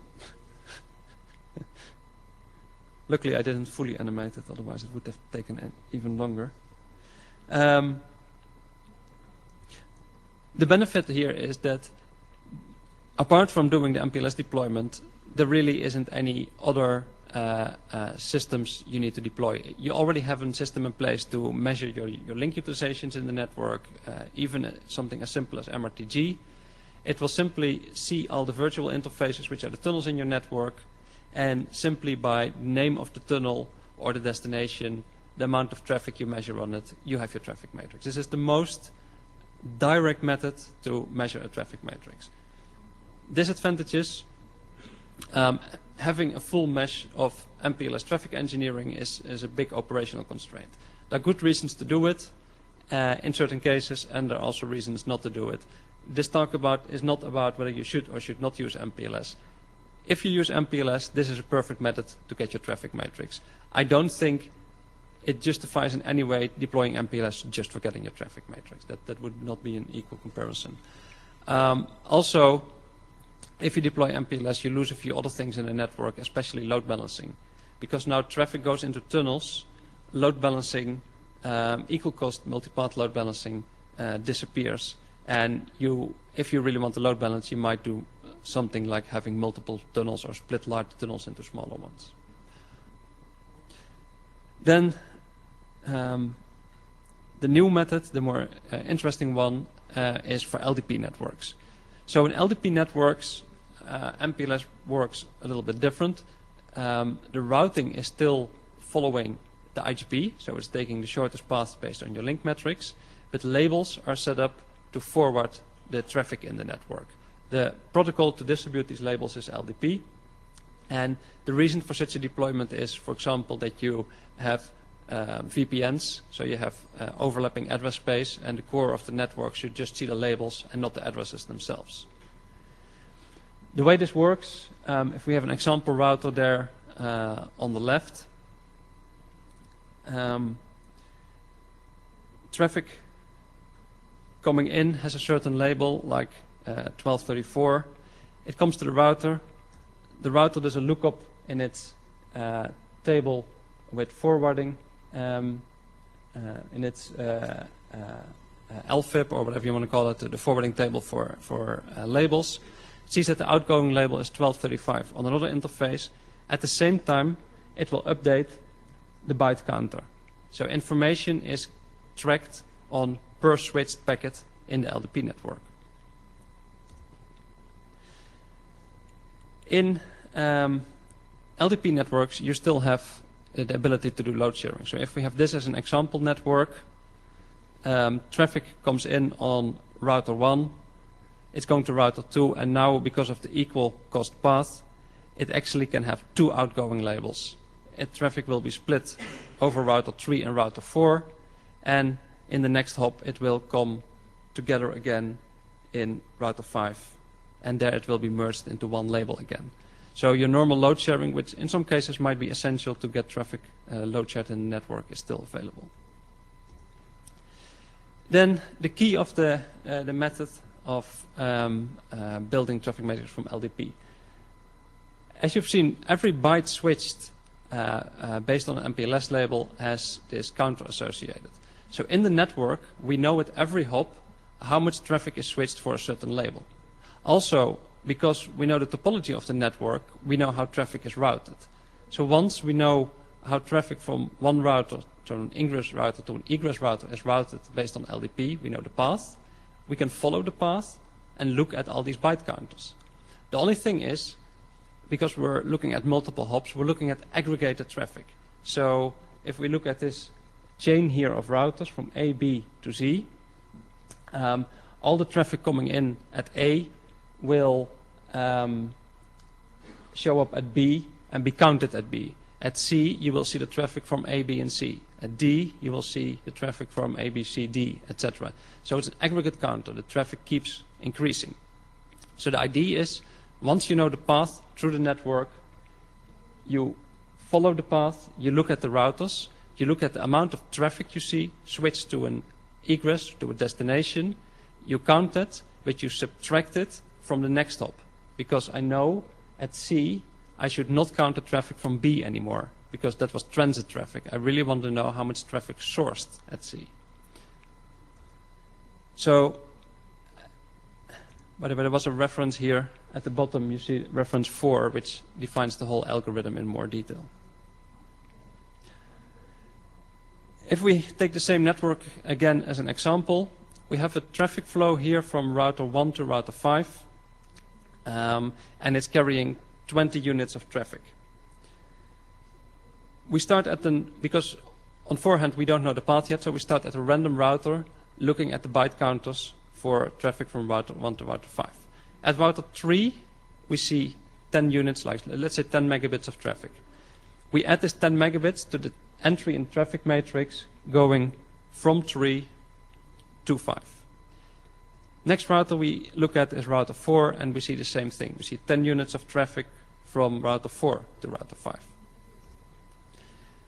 A: Luckily I didn't fully animate it, otherwise it would have taken even longer. The benefit here is that apart from doing the MPLS deployment, there really isn't any other systems you need to deploy. You already have a system in place to measure your link utilizations in the network, even something as simple as MRTG. It will simply see all the virtual interfaces, which are the tunnels in your network, and simply by name of the tunnel or the destination, the amount of traffic you measure on it, you have your traffic matrix. This is the most direct method to measure a traffic matrix. Disadvantages: having a full mesh of MPLS traffic engineering is a big operational constraint. There are good reasons to do it in certain cases, and there are also reasons not to do it. This talk is not about whether you should or should not use MPLS. If you use MPLS, this is a perfect method to get your traffic matrix. I don't think it justifies in any way deploying MPLS just for getting your traffic matrix. That would not be an equal comparison. Also, if you deploy MPLS, you lose a few other things in the network, especially load balancing. Because now traffic goes into tunnels, load balancing, equal cost multipath load balancing disappears. And if you really want to load balance, you might do something like having multiple tunnels or split large tunnels into smaller ones. Then the new method, the more interesting one, is for LDP networks. So in LDP networks, MPLS works a little bit different. The routing is still following the IGP, so it's taking the shortest path based on your link metrics, but labels are set up to forward the traffic in the network. The protocol to distribute these labels is LDP, and the reason for such a deployment is, for example, that you have VPNs, so you have overlapping address space, and the core of the network should just see the labels and not the addresses themselves. The way this works, if we have an example router there on the left, traffic coming in has a certain label, like 1234. It comes to the router. The router does a lookup in its table with forwarding, in its LFIP, or whatever you want to call it, the forwarding table for labels. It sees that the outgoing label is 1235 on another interface. At the same time, it will update the byte counter. So information is tracked on per switched packet in the LDP network. In LDP networks, you still have the ability to do load sharing. So if we have this as an example network, traffic comes in on router 1, it's going to router 2, and now because of the equal cost path, it actually can have 2 outgoing labels. Traffic will be split over router 3 and router 4, and in the next hop it will come together again in router 5, and there it will be merged into one label again. So your normal load sharing, which in some cases might be essential to get traffic load shared in the network, is still available. Then the key of the method of building traffic matrix from LDP. As you've seen, every byte switched based on an MPLS label has this counter associated. So in the network, we know at every hop how much traffic is switched for a certain label. Also, because we know the topology of the network, we know how traffic is routed. So once we know how traffic from one router to an ingress router to an egress router is routed based on LDP, we know the path, we can follow the path and look at all these byte counters. The only thing is, because we're looking at multiple hops, we're looking at aggregated traffic. So if we look at this chain here of routers from A, B to Z, all the traffic coming in at A will show up at B and be counted at B. At C, you will see the traffic from A, B, and C. At D, you will see the traffic from A, B, C, D, etc. So it's an aggregate counter. The traffic keeps increasing. So the idea is, once you know the path through the network, you follow the path, you look at the routers, you look at the amount of traffic you see, switch to an egress, to a destination, you count it, but you subtract it from the next hop. Because I know at C, I should not count the traffic from B anymore, because that was transit traffic. I really want to know how much traffic sourced at C. So, by the way, there was a reference here at the bottom. You see reference 4, which defines the whole algorithm in more detail. If we take the same network again as an example, we have a traffic flow here from router 1 to router 5, and it's carrying 20 units of traffic. We start at because on forehand we don't know the path yet, so we start at a random router looking at the byte counters for traffic from router 1 to router 5. At router 3, we see 10 units, like let's say 10 megabits of traffic. We add this 10 megabits to the entry in traffic matrix going from 3 to 5. Next router we look at is router 4, and we see the same thing. We see 10 units of traffic from router 4 to router 5.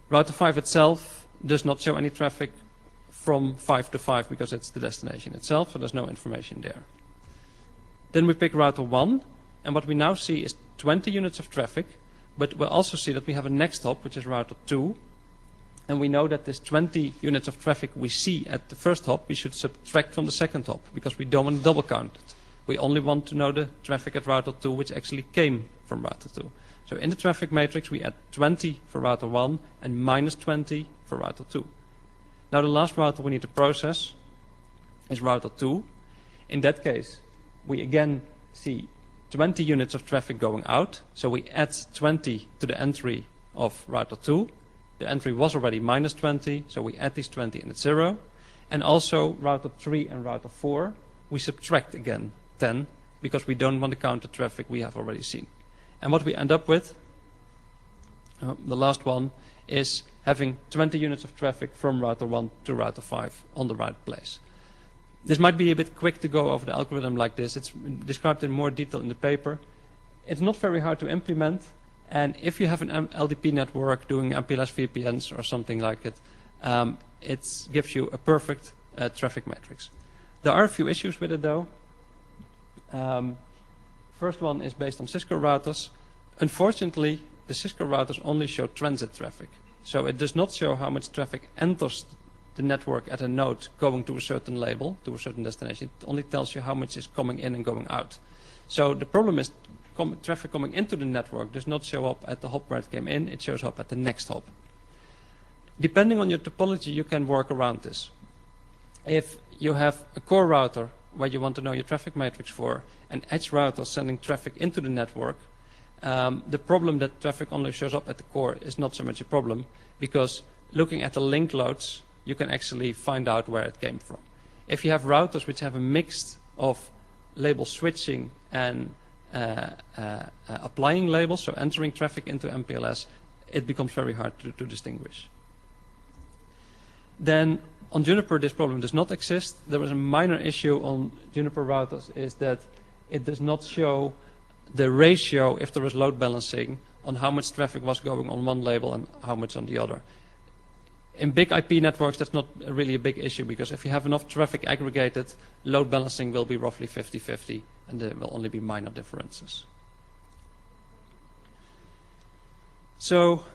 A: Router 5 itself does not show any traffic from 5 to 5 because it's the destination itself, so there's no information there. Then we pick router 1, and what we now see is 20 units of traffic, but we'll also see that we have a next hop, which is router 2, and we know that this 20 units of traffic we see at the first hop, we should subtract from the second hop, because we don't want to double count it. We only want to know the traffic at router 2, which actually came from router 2. So in the traffic matrix, we add 20 for router 1 and minus 20 for router 2. Now the last router we need to process is router 2. In that case, we again see 20 units of traffic going out. So we add 20 to the entry of router 2. The entry was already minus 20, so we add these 20 and it's 0. And also router 3 and router 4, we subtract again 10 because we don't want to count the traffic we have already seen. And what we end up with, the last one, is having 20 units of traffic from router 1 to router 5 on the right place. This might be a bit quick to go over the algorithm like this. It's described in more detail in the paper. It's not very hard to implement. And if you have an LDP network doing MPLS VPNs or something like it, it gives you a perfect traffic matrix. There are a few issues with it though. First one is based on Cisco routers. Unfortunately, the Cisco routers only show transit traffic. So it does not show how much traffic enters the network at a node going to a certain label, to a certain destination. It only tells you how much is coming in and going out. So the problem is traffic coming into the network does not show up at the hop where it came in, it shows up at the next hop. Depending on your topology, you can work around this. If you have a core router where you want to know your traffic matrix for, an edge router sending traffic into the network, the problem that traffic only shows up at the core is not so much a problem, because looking at the link loads, you can actually find out where it came from. If you have routers which have a mix of label switching and applying labels, so entering traffic into MPLS, it becomes very hard to distinguish. Then on Juniper, this problem does not exist. There was a minor issue on Juniper routers, is that it does not show the ratio, if there is load balancing, on how much traffic was going on one label and how much on the other. In big IP networks, that's not really a big issue, because if you have enough traffic aggregated, load balancing will be roughly 50-50, and there will only be minor differences. So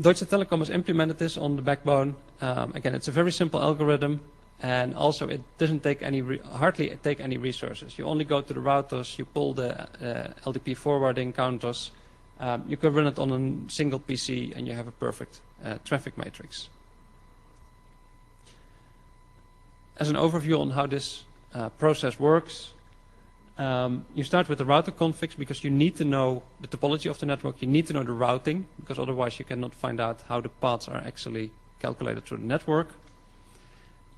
A: Deutsche Telekom has implemented this on the backbone. Again, it's a very simple algorithm, and also it doesn't take hardly take any resources. You only go to the routers, you pull the LDP forwarding counters, you can run it on a single PC, and you have a perfect traffic matrix. As an overview on how this process works, you start with the router configs because you need to know the topology of the network, you need to know the routing, because otherwise you cannot find out how the paths are actually calculated through the network.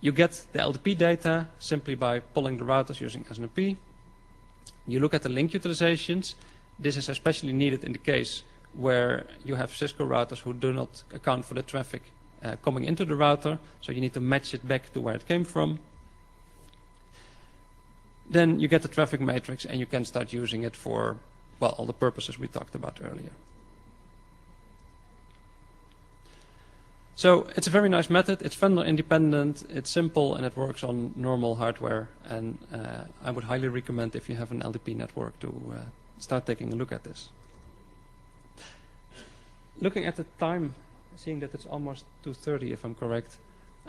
A: You get the LDP data simply by pulling the routers using SNMP. You look at the link utilizations. This is especially needed in the case where you have Cisco routers who do not account for the traffic coming into the router, so you need to match it back to where it came from. Then you get the traffic matrix, and you can start using it for, well, all the purposes we talked about earlier. So it's a very nice method. It's vendor independent, it's simple, and it works on normal hardware. And I would highly recommend, if you have an LDP network, to start taking a look at this. Looking at the time, seeing that it's almost 2:30, if I'm correct,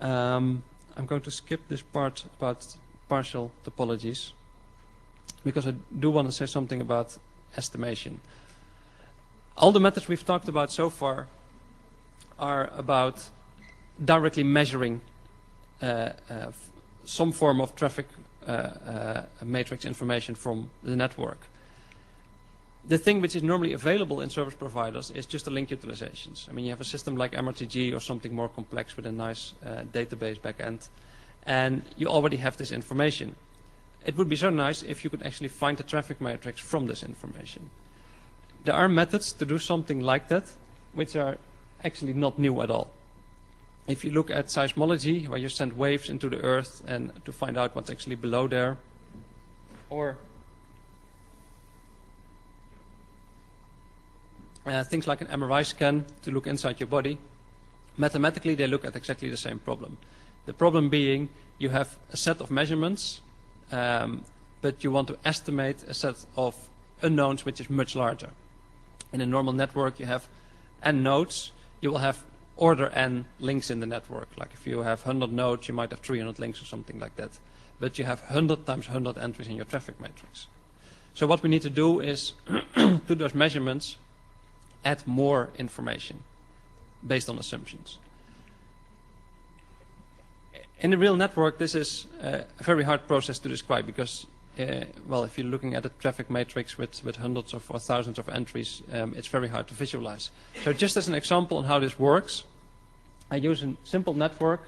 A: I'm going to skip this part about partial topologies, because I do want to say something about estimation. All the methods we've talked about so far are about directly measuring some form of traffic matrix information from the network. The thing which is normally available in service providers is just the link utilizations. I mean, you have a system like MRTG or something more complex with a nice database backend, and you already have this information. It would be so nice if you could actually find the traffic matrix from this information. There are methods to do something like that, which are actually not new at all. If you look at seismology, where you send waves into the earth and to find out what's actually below there, or things like an MRI scan to look inside your body, mathematically they look at exactly the same problem. The problem being you have a set of measurements, but you want to estimate a set of unknowns which is much larger. In a normal network you have n nodes, you will have order n links in the network. Like if you have 100 nodes, you might have 300 links or something like that. But you have 100 times 100 entries in your traffic matrix. So what we need to do is, to those measurements, add more information based on assumptions. In a real network, this is a very hard process to describe because, well, if you're looking at a traffic matrix with hundreds of or thousands of entries, it's very hard to visualize. So just as an example on how this works, I use a simple network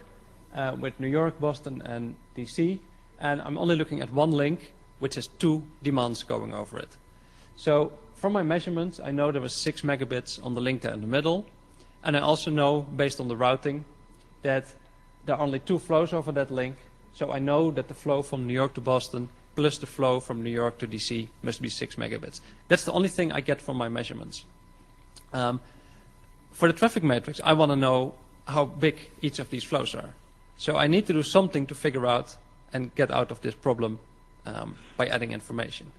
A: with New York, Boston, and DC, and I'm only looking at one link, which has 2 demands going over it. So from my measurements, I know there was 6 megabits on the link there in the middle, and I also know, based on the routing, that there are only 2 flows over that link, so I know that the flow from New York to Boston plus the flow from New York to DC must be 6 megabits. That's the only thing I get from my measurements. For the traffic matrix, I want to know how big each of these flows are. So I need to do something to figure out and get out of this problem by adding information.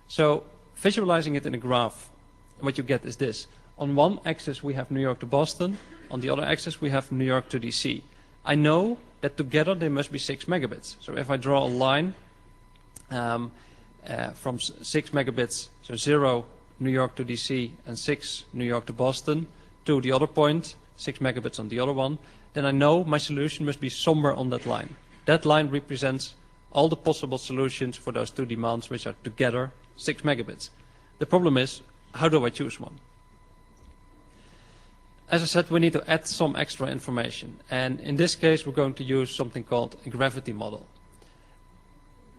A: So visualizing it in a graph, what you get is this. On one axis we have New York to Boston, on the other axis we have New York to DC. I know that together they must be 6 megabits. So if I draw a line from 6 megabits, so 0 New York to DC and 6 New York to Boston, to the other point, 6 megabits on the other one, then I know my solution must be somewhere on that line. That line represents all the possible solutions for those 2 demands, which are together 6 megabits. The problem is, how do I choose one? As I said, we need to add some extra information. And in this case, we're going to use something called a gravity model.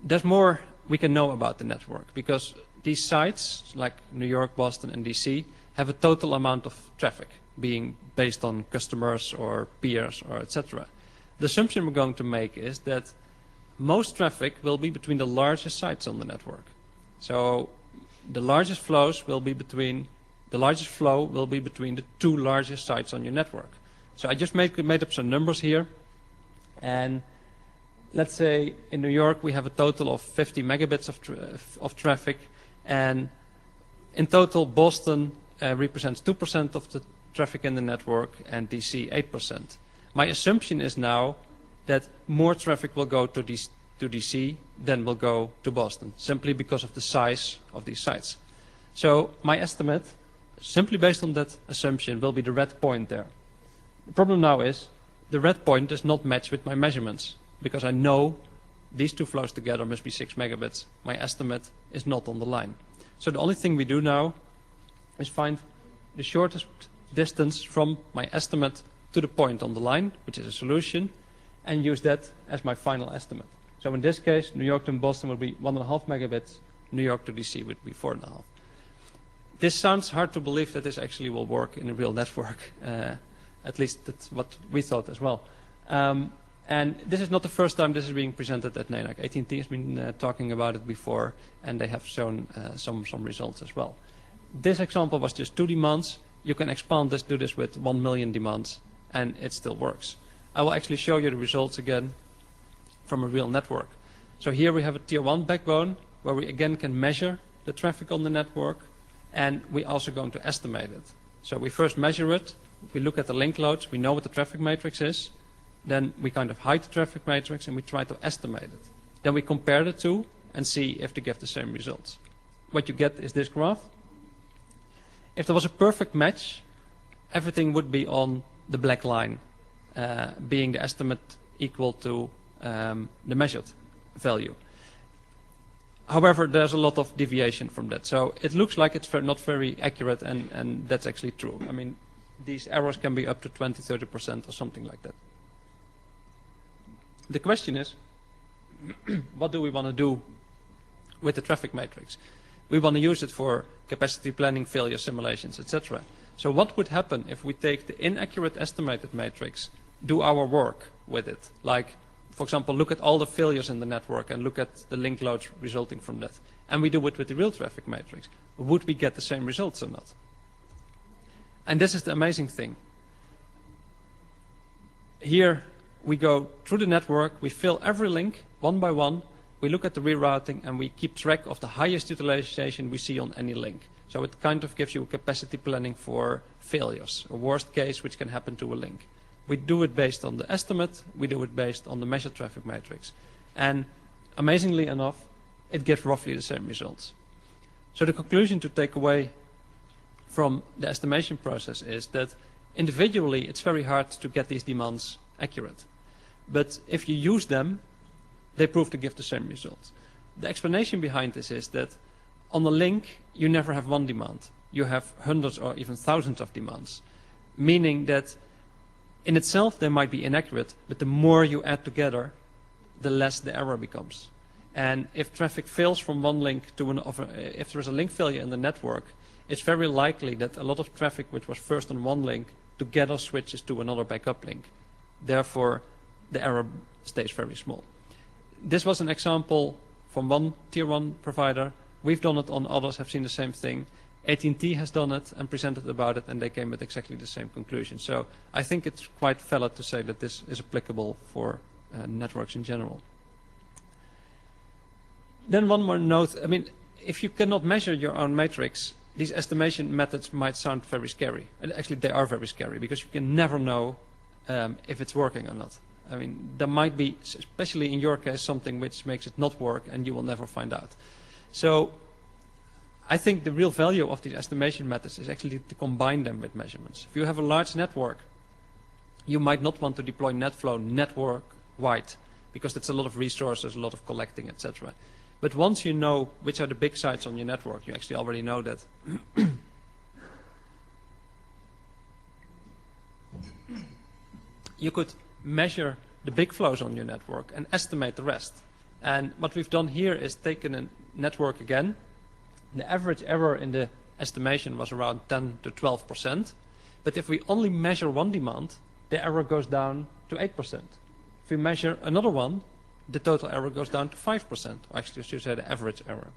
A: There's more we can know about the network because these sites, like New York, Boston, and DC, have a total amount of traffic being based on customers or peers or etc. The assumption we're going to make is that most traffic will be between the largest sites on the network. So the largest flows will be between the largest flow will be between the 2 largest sites on your network. So I just made up some numbers here, and let's say in New York we have a total of 50 megabits of traffic, and in total Boston represents 2% of the traffic in the network and DC 8%. My assumption is now that more traffic will go to DC than will go to Boston, simply because of the size of these sites. So my estimate, simply based on that assumption, will be the red point there. The problem now is the red point does not match with my measurements, because I know these two flows together must be 6 megabits. My estimate is not on the line. So the only thing we do now is find the shortest distance from my estimate to the point on the line, which is a solution, and use that as my final estimate. So in this case, New York to Boston would be 1.5 megabits, New York to DC would be 4.5. This sounds hard to believe that this actually will work in a real network. At least that's what we thought as well. And this is not the first time this is being presented at NANOG. AT&T has been talking about it before, and they have shown some results as well. This example was just 2 demands. You can expand this, do this with 1 million demands, and it still works. I will actually show you the results again from a real network. So here we have a tier 1 backbone, where we again can measure the traffic on the network, and we're also going to estimate it. So we first measure it, we look at the link loads, we know what the traffic matrix is, then we kind of hide the traffic matrix and we try to estimate it. Then we compare the two and see if they give the same results. What you get is this graph. If there was a perfect match, everything would be on the black line, being the estimate equal to the measured value. However, there's a lot of deviation from that. So it looks like it's not very accurate, and that's actually true. I mean, these errors can be up to 20, 30% or something like that. The question is, what do we want to do with the traffic matrix? We want to use it for capacity planning, failure simulations, etc. So what would happen if we take the inaccurate estimated matrix, do our work with it? Like, for example, look at all the failures in the network and look at the link loads resulting from that. And we do it with the real traffic matrix. Would we get the same results or not? And this is the amazing thing. Here we go through the network, we fill every link one by one, we look at the rerouting, and we keep track of the highest utilization we see on any link. So it kind of gives you a capacity planning for failures, a worst case which can happen to a link. We do it based on the estimate, we do it based on the measured traffic matrix. And amazingly enough, it gives roughly the same results. So the conclusion to take away from the estimation process is that individually it's very hard to get these demands accurate. But if you use them, they prove to give the same results. The explanation behind this is that on a link, you never have one demand. You have hundreds or even thousands of demands, meaning that in itself they might be inaccurate, but the more you add together, the less the error becomes. And if traffic fails from one link to another, if there's a link failure in the network, it's very likely that a lot of traffic which was first on one link together switches to another backup link. Therefore, the error stays very small. This was an example from one tier 1 provider. We've done it on others, have seen the same thing. AT&T has done it and presented about it, and they came with exactly the same conclusion. So I think it's quite valid to say that this is applicable for networks in general. Then one more note. I mean, if you cannot measure your own matrix, these estimation methods might sound very scary. And actually, they are very scary because you can never know if it's working or not. I mean, there might be, especially in your case, something which makes it not work, and you will never find out. So I think the real value of these estimation methods is actually to combine them with measurements. If you have a large network, you might not want to deploy NetFlow network-wide because that's a lot of resources, a lot of collecting, etc. But once you know which are the big sites on your network, you actually already know that. You could measure the big flows on your network and estimate the rest. And what we've done here is taken a network again. The average error in the estimation was around 10 to 12%. But if we only measure one demand, the error goes down to 8%. If we measure another one, the total error goes down to 5%, or actually I should say the average error.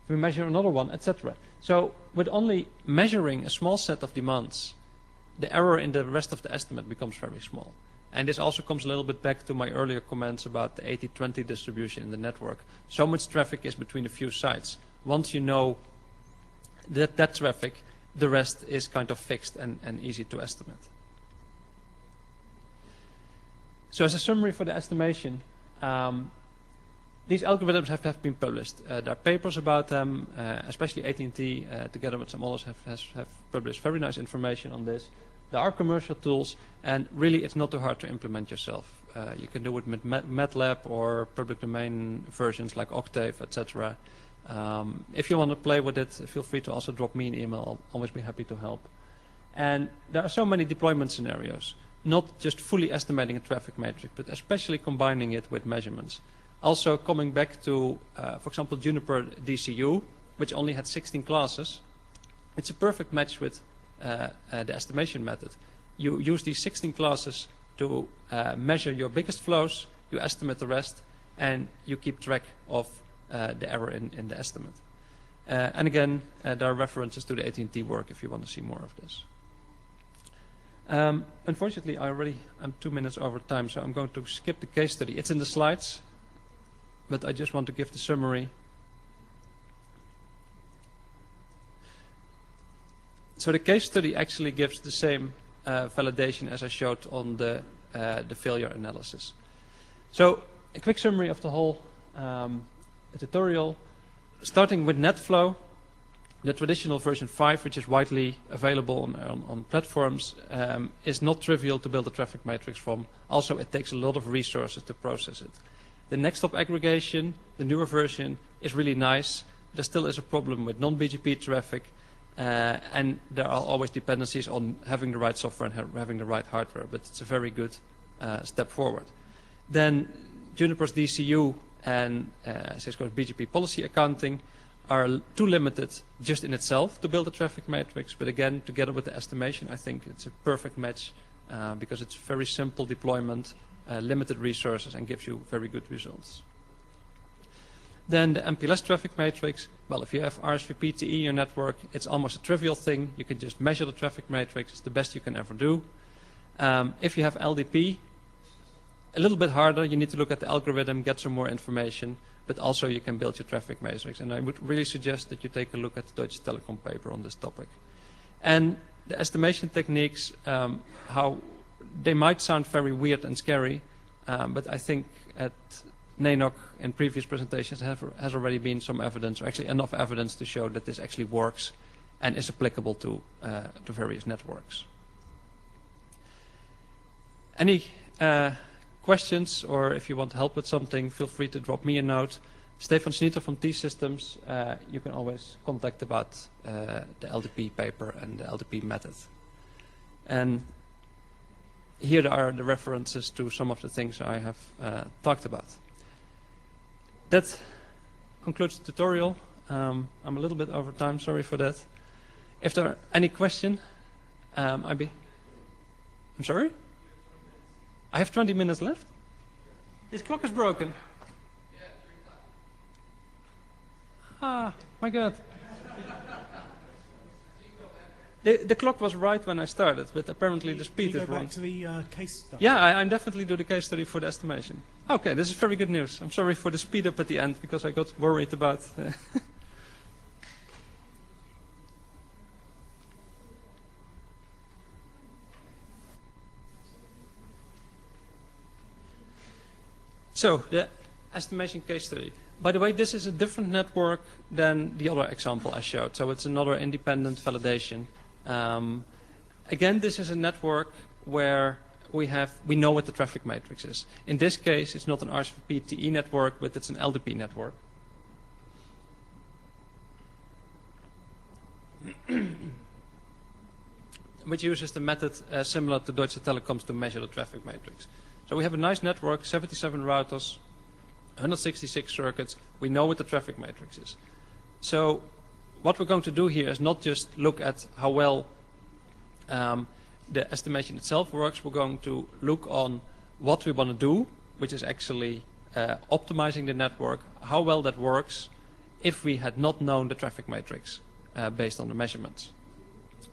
A: If we measure another one, etc. So with only measuring a small set of demands, the error in the rest of the estimate becomes very small. And this also comes a little bit back to my earlier comments about the 80-20 distribution in the network. So much traffic is between a few sites. Once you know that traffic the rest is kind of fixed and easy to estimate. So as a summary for the estimation, these algorithms have been published. There are papers about them, especially AT&T together with some others have published very nice information on this. There are commercial tools, and really it's not too hard to implement yourself. You can do it with MATLAB or public domain versions like Octave, etc. If you want to play with it, feel free to also drop me an email. I'll always be happy to help. And there are so many deployment scenarios, not just fully estimating a traffic matrix, but especially combining it with measurements. Also coming back to, for example, Juniper DCU, which only had 16 classes, it's a perfect match with the estimation method. You use these 16 classes to measure your biggest flows, you estimate the rest, and you keep track of the error in the estimate. And again, there are references to the AT&T work if you want to see more of this. Unfortunately, I'm 2 minutes over time, so I'm going to skip the case study. It's in the slides, but I just want to give the summary. So the case study actually gives the same validation as I showed on the failure analysis. So a quick summary of the whole tutorial, starting with NetFlow. The traditional version 5, which is widely available on platforms, is not trivial to build a traffic matrix from. Also, it takes a lot of resources to process it. The next stop aggregation, the newer version, is really nice. There still is a problem with non-BGP traffic, and there are always dependencies on having the right software and having the right hardware, but it's a very good step forward. Then Juniper's DCU and Cisco's BGP policy accounting are too limited just in itself to build a traffic matrix, but again, together with the estimation, I think it's a perfect match because it's very simple deployment, limited resources, and gives you very good results. Then the MPLS traffic matrix, well, if you have RSVP TE in your network, it's almost a trivial thing. You can just measure the traffic matrix. It's the best you can ever do. If you have LDP, a little bit harder. You need to look at the algorithm, get some more information, but also you can build your traffic matrix. And I would really suggest that you take a look at the Deutsche Telekom paper on this topic. And the estimation techniques, how they might sound very weird and scary, but I think at NANOG in previous presentations has already been some evidence, or actually enough evidence to show that this actually works and is applicable to various networks. Any questions, or if you want help with something, feel free to drop me a note. Stefan Schnieter from T-Systems, you can always contact about the LDP paper and the LDP method. And here are the references to some of the things I have talked about. That concludes the tutorial. I'm a little bit over time, sorry for that. If there are any questions, I'm sorry? I have 20 minutes left? This clock is broken. Ah, my God. The clock was right when I started, but apparently the speed is wrong.
B: Can you go back to the case study?
A: Yeah, I'm definitely do the case study for the estimation. Okay, this is very good news. I'm sorry for the speed up at the end because I got worried about... So, the estimation case study. By the way, this is a different network than the other example I showed. So it's another independent validation. Again, this is a network where we know what the traffic matrix is. In this case, it's not an RSVP TE network, but it's an LDP network. Which uses the method similar to Deutsche Telekom's to measure the traffic matrix. So we have a nice network, 77 routers, 166 circuits. We know what the traffic matrix is. So what we're going to do here is not just look at how well the estimation itself works. We're going to look on what we want to do, which is actually optimizing the network, how well that works if we had not known the traffic matrix based on the measurements.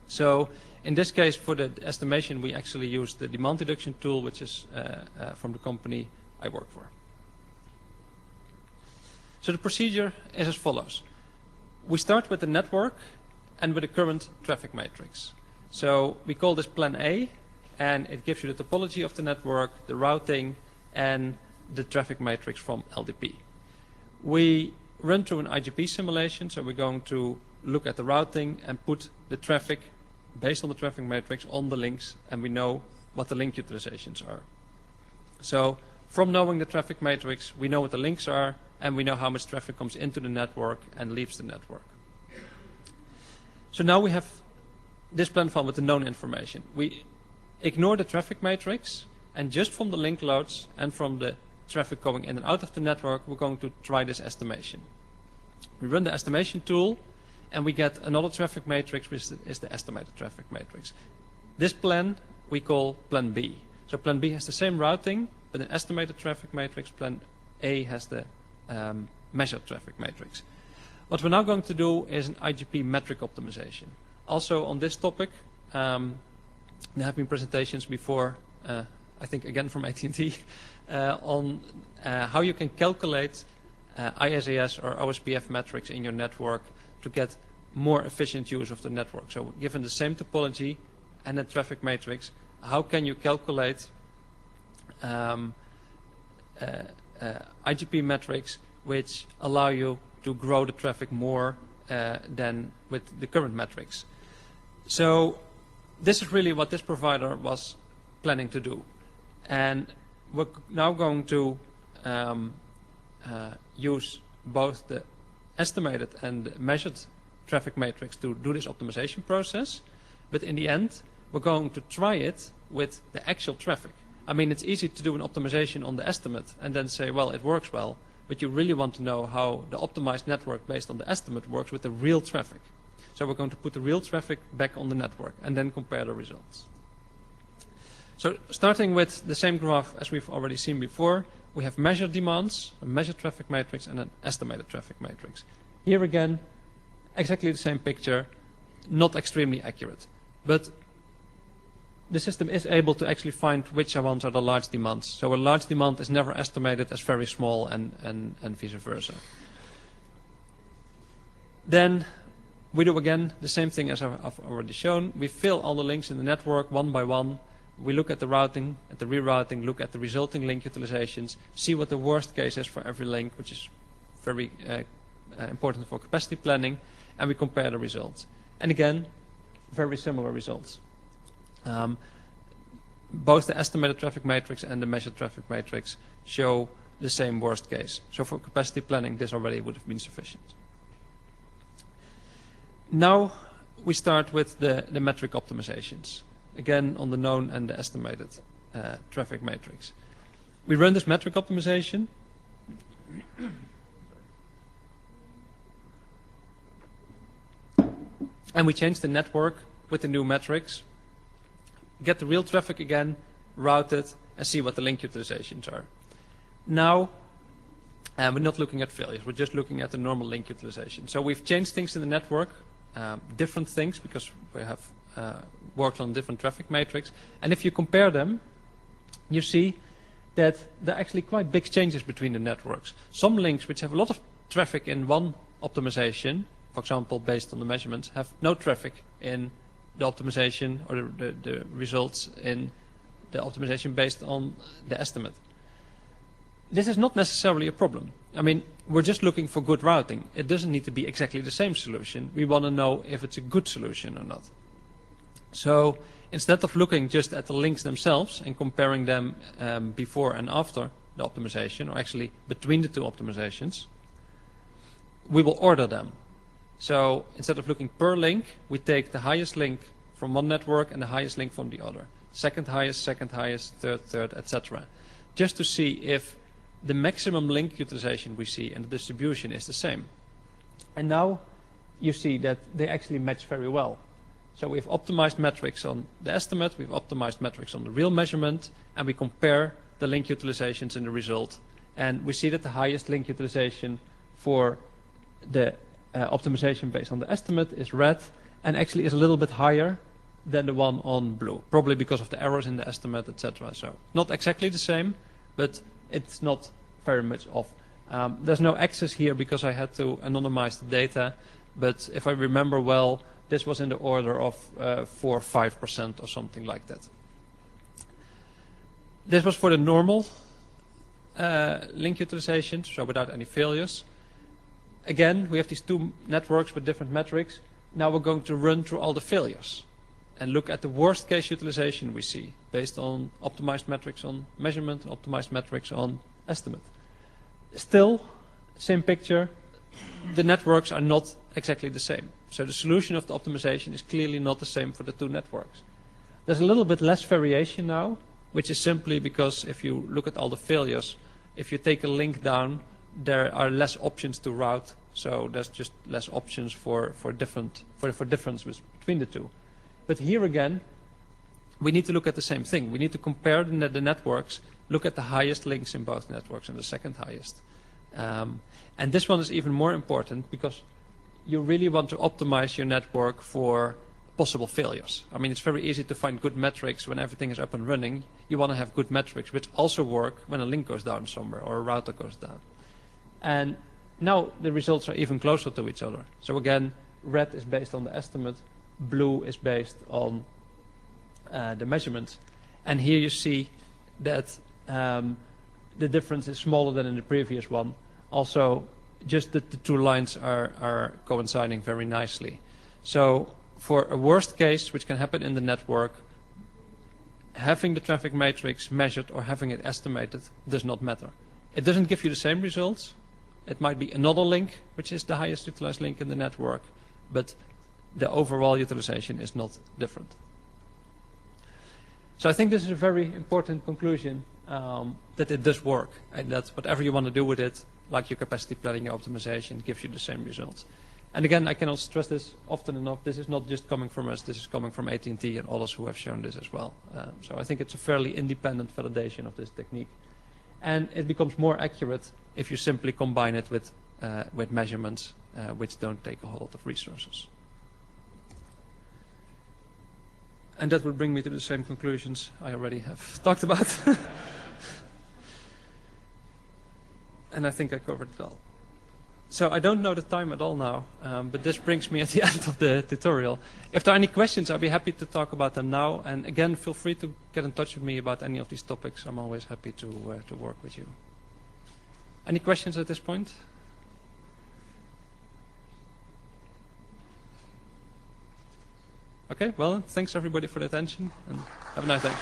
A: So in this case, for the estimation, we actually use the demand deduction tool, which is from the company I work for. So the procedure is as follows. We start with the network, and with the current traffic matrix. So we call this plan A, and it gives you the topology of the network, the routing, and the traffic matrix from LDP. We run through an IGP simulation, so we're going to look at the routing and put the traffic based on the traffic matrix on the links, and we know what the link utilizations are. So from knowing the traffic matrix, we know what the links are, and we know how much traffic comes into the network and leaves the network. So now we have this plan file with the known information. We ignore the traffic matrix, and just from the link loads and from the traffic going in and out of the network, we're going to try this estimation. We run the estimation tool, and we get another traffic matrix, which is the estimated traffic matrix. This plan we call plan B. So plan B has the same routing, but an estimated traffic matrix. Plan A has the measured traffic matrix. What we're now going to do is an IGP metric optimization. Also on this topic, there have been presentations before, I think again from AT&T, on how you can calculate ISAS or OSPF metrics in your network to get more efficient use of the network. So given the same topology and the traffic matrix, how can you calculate IGP metrics which allow you to grow the traffic more than with the current metrics? So this is really what this provider was planning to do. And we're now going to use both the estimated and measured traffic matrix to do this optimization process. But in the end, we're going to try it with the actual traffic. I mean, it's easy to do an optimization on the estimate and then say, well, it works well. But you really want to know how the optimized network based on the estimate works with the real traffic. So we're going to put the real traffic back on the network and then compare the results. So starting with the same graph as we've already seen before, we have measured demands, a measured traffic matrix, and an estimated traffic matrix. Here again, exactly the same picture, not extremely accurate. But the system is able to actually find which ones are the large demands. So a large demand is never estimated as very small and vice versa. Then we do again the same thing as I've already shown. We fill all the links in the network one by one. We look at the routing, at the rerouting, look at the resulting link utilizations, see what the worst case is for every link, which is very important for capacity planning, and we compare the results. And again, very similar results. Both the estimated traffic matrix and the measured traffic matrix show the same worst case. So for capacity planning, this already would have been sufficient. Now we start with the metric optimizations, again on the known and the estimated traffic matrix. We run this metric optimization. And we change the network with the new metrics, get the real traffic again, route it, and see what the link utilizations are. Now, we're not looking at failures, we're just looking at the normal link utilization. So we've changed things in the network, different things, because we have worked on different traffic matrix. And if you compare them, you see that there are actually quite big changes between the networks. Some links which have a lot of traffic in one optimization, for example, based on the measurements, have no traffic in the optimization or the results in the optimization based on the estimate. This is not necessarily a problem. I mean, we're just looking for good routing. It doesn't need to be exactly the same solution. We want to know if it's a good solution or not. So instead of looking just at the links themselves and comparing them before and after the optimization, or actually between the two optimizations, we will order them. So instead of looking per link, we take the highest link from one network and the highest link from the other. Second highest, third, etc. Just to see if the maximum link utilization we see and the distribution is the same. And now you see that they actually match very well. So we've optimized metrics on the estimate, we've optimized metrics on the real measurement, and we compare the link utilizations in the result. And we see that the highest link utilization for the optimization based on the estimate is red, and actually is a little bit higher than the one on blue, probably because of the errors in the estimate, etc. So not exactly the same, but it's not very much off. There's no access here because I had to anonymize the data, but if I remember well, this was in the order of 4 or 5% or something like that. This was for the normal link utilization, so without any failures. Again, we have these two networks with different metrics. Now we're going to run through all the failures and look at the worst case utilization we see based on optimized metrics on measurement, optimized metrics on estimate. Still, same picture, the networks are not exactly the same. So the solution of the optimization is clearly not the same for the two networks. There's a little bit less variation now, which is simply because if you look at all the failures, if you take a link down, there are less options to route, so there's just less options for differences between the two. But here again, we need to look at the same thing. We need to compare the networks, look at the highest links in both networks and the second highest. And this one is even more important because you really want to optimize your network for possible failures. I mean, it's very easy to find good metrics when everything is up and running. You want to have good metrics which also work when a link goes down somewhere or a router goes down. And now the results are even closer to each other. So again, red is based on the estimate, blue is based on the measurements. And here you see that the difference is smaller than in the previous one. Also, just that the two lines are coinciding very nicely. So for a worst case, which can happen in the network, having the traffic matrix measured or having it estimated does not matter. It doesn't give you the same results. It might be another link, which is the highest utilized link in the network, but the overall utilization is not different. So I think this is a very important conclusion, that it does work, and that whatever you want to do with it, like your capacity planning, your optimization, gives you the same results. And again, I cannot stress this often enough. This is not just coming from us. This is coming from AT&T and others who have shown this as well. So I think it's a fairly independent validation of this technique. And it becomes more accurate if you simply combine it with measurements which don't take a whole lot of resources. And that would bring me to the same conclusions I already have talked about. And I think I covered it all. So I don't know the time at all now, but this brings me at the end of the tutorial. If there are any questions, I'll be happy to talk about them now. And again, feel free to get in touch with me about any of these topics. I'm always happy to work with you. Any questions at this point? Okay, well, thanks everybody for the attention, and have a nice day.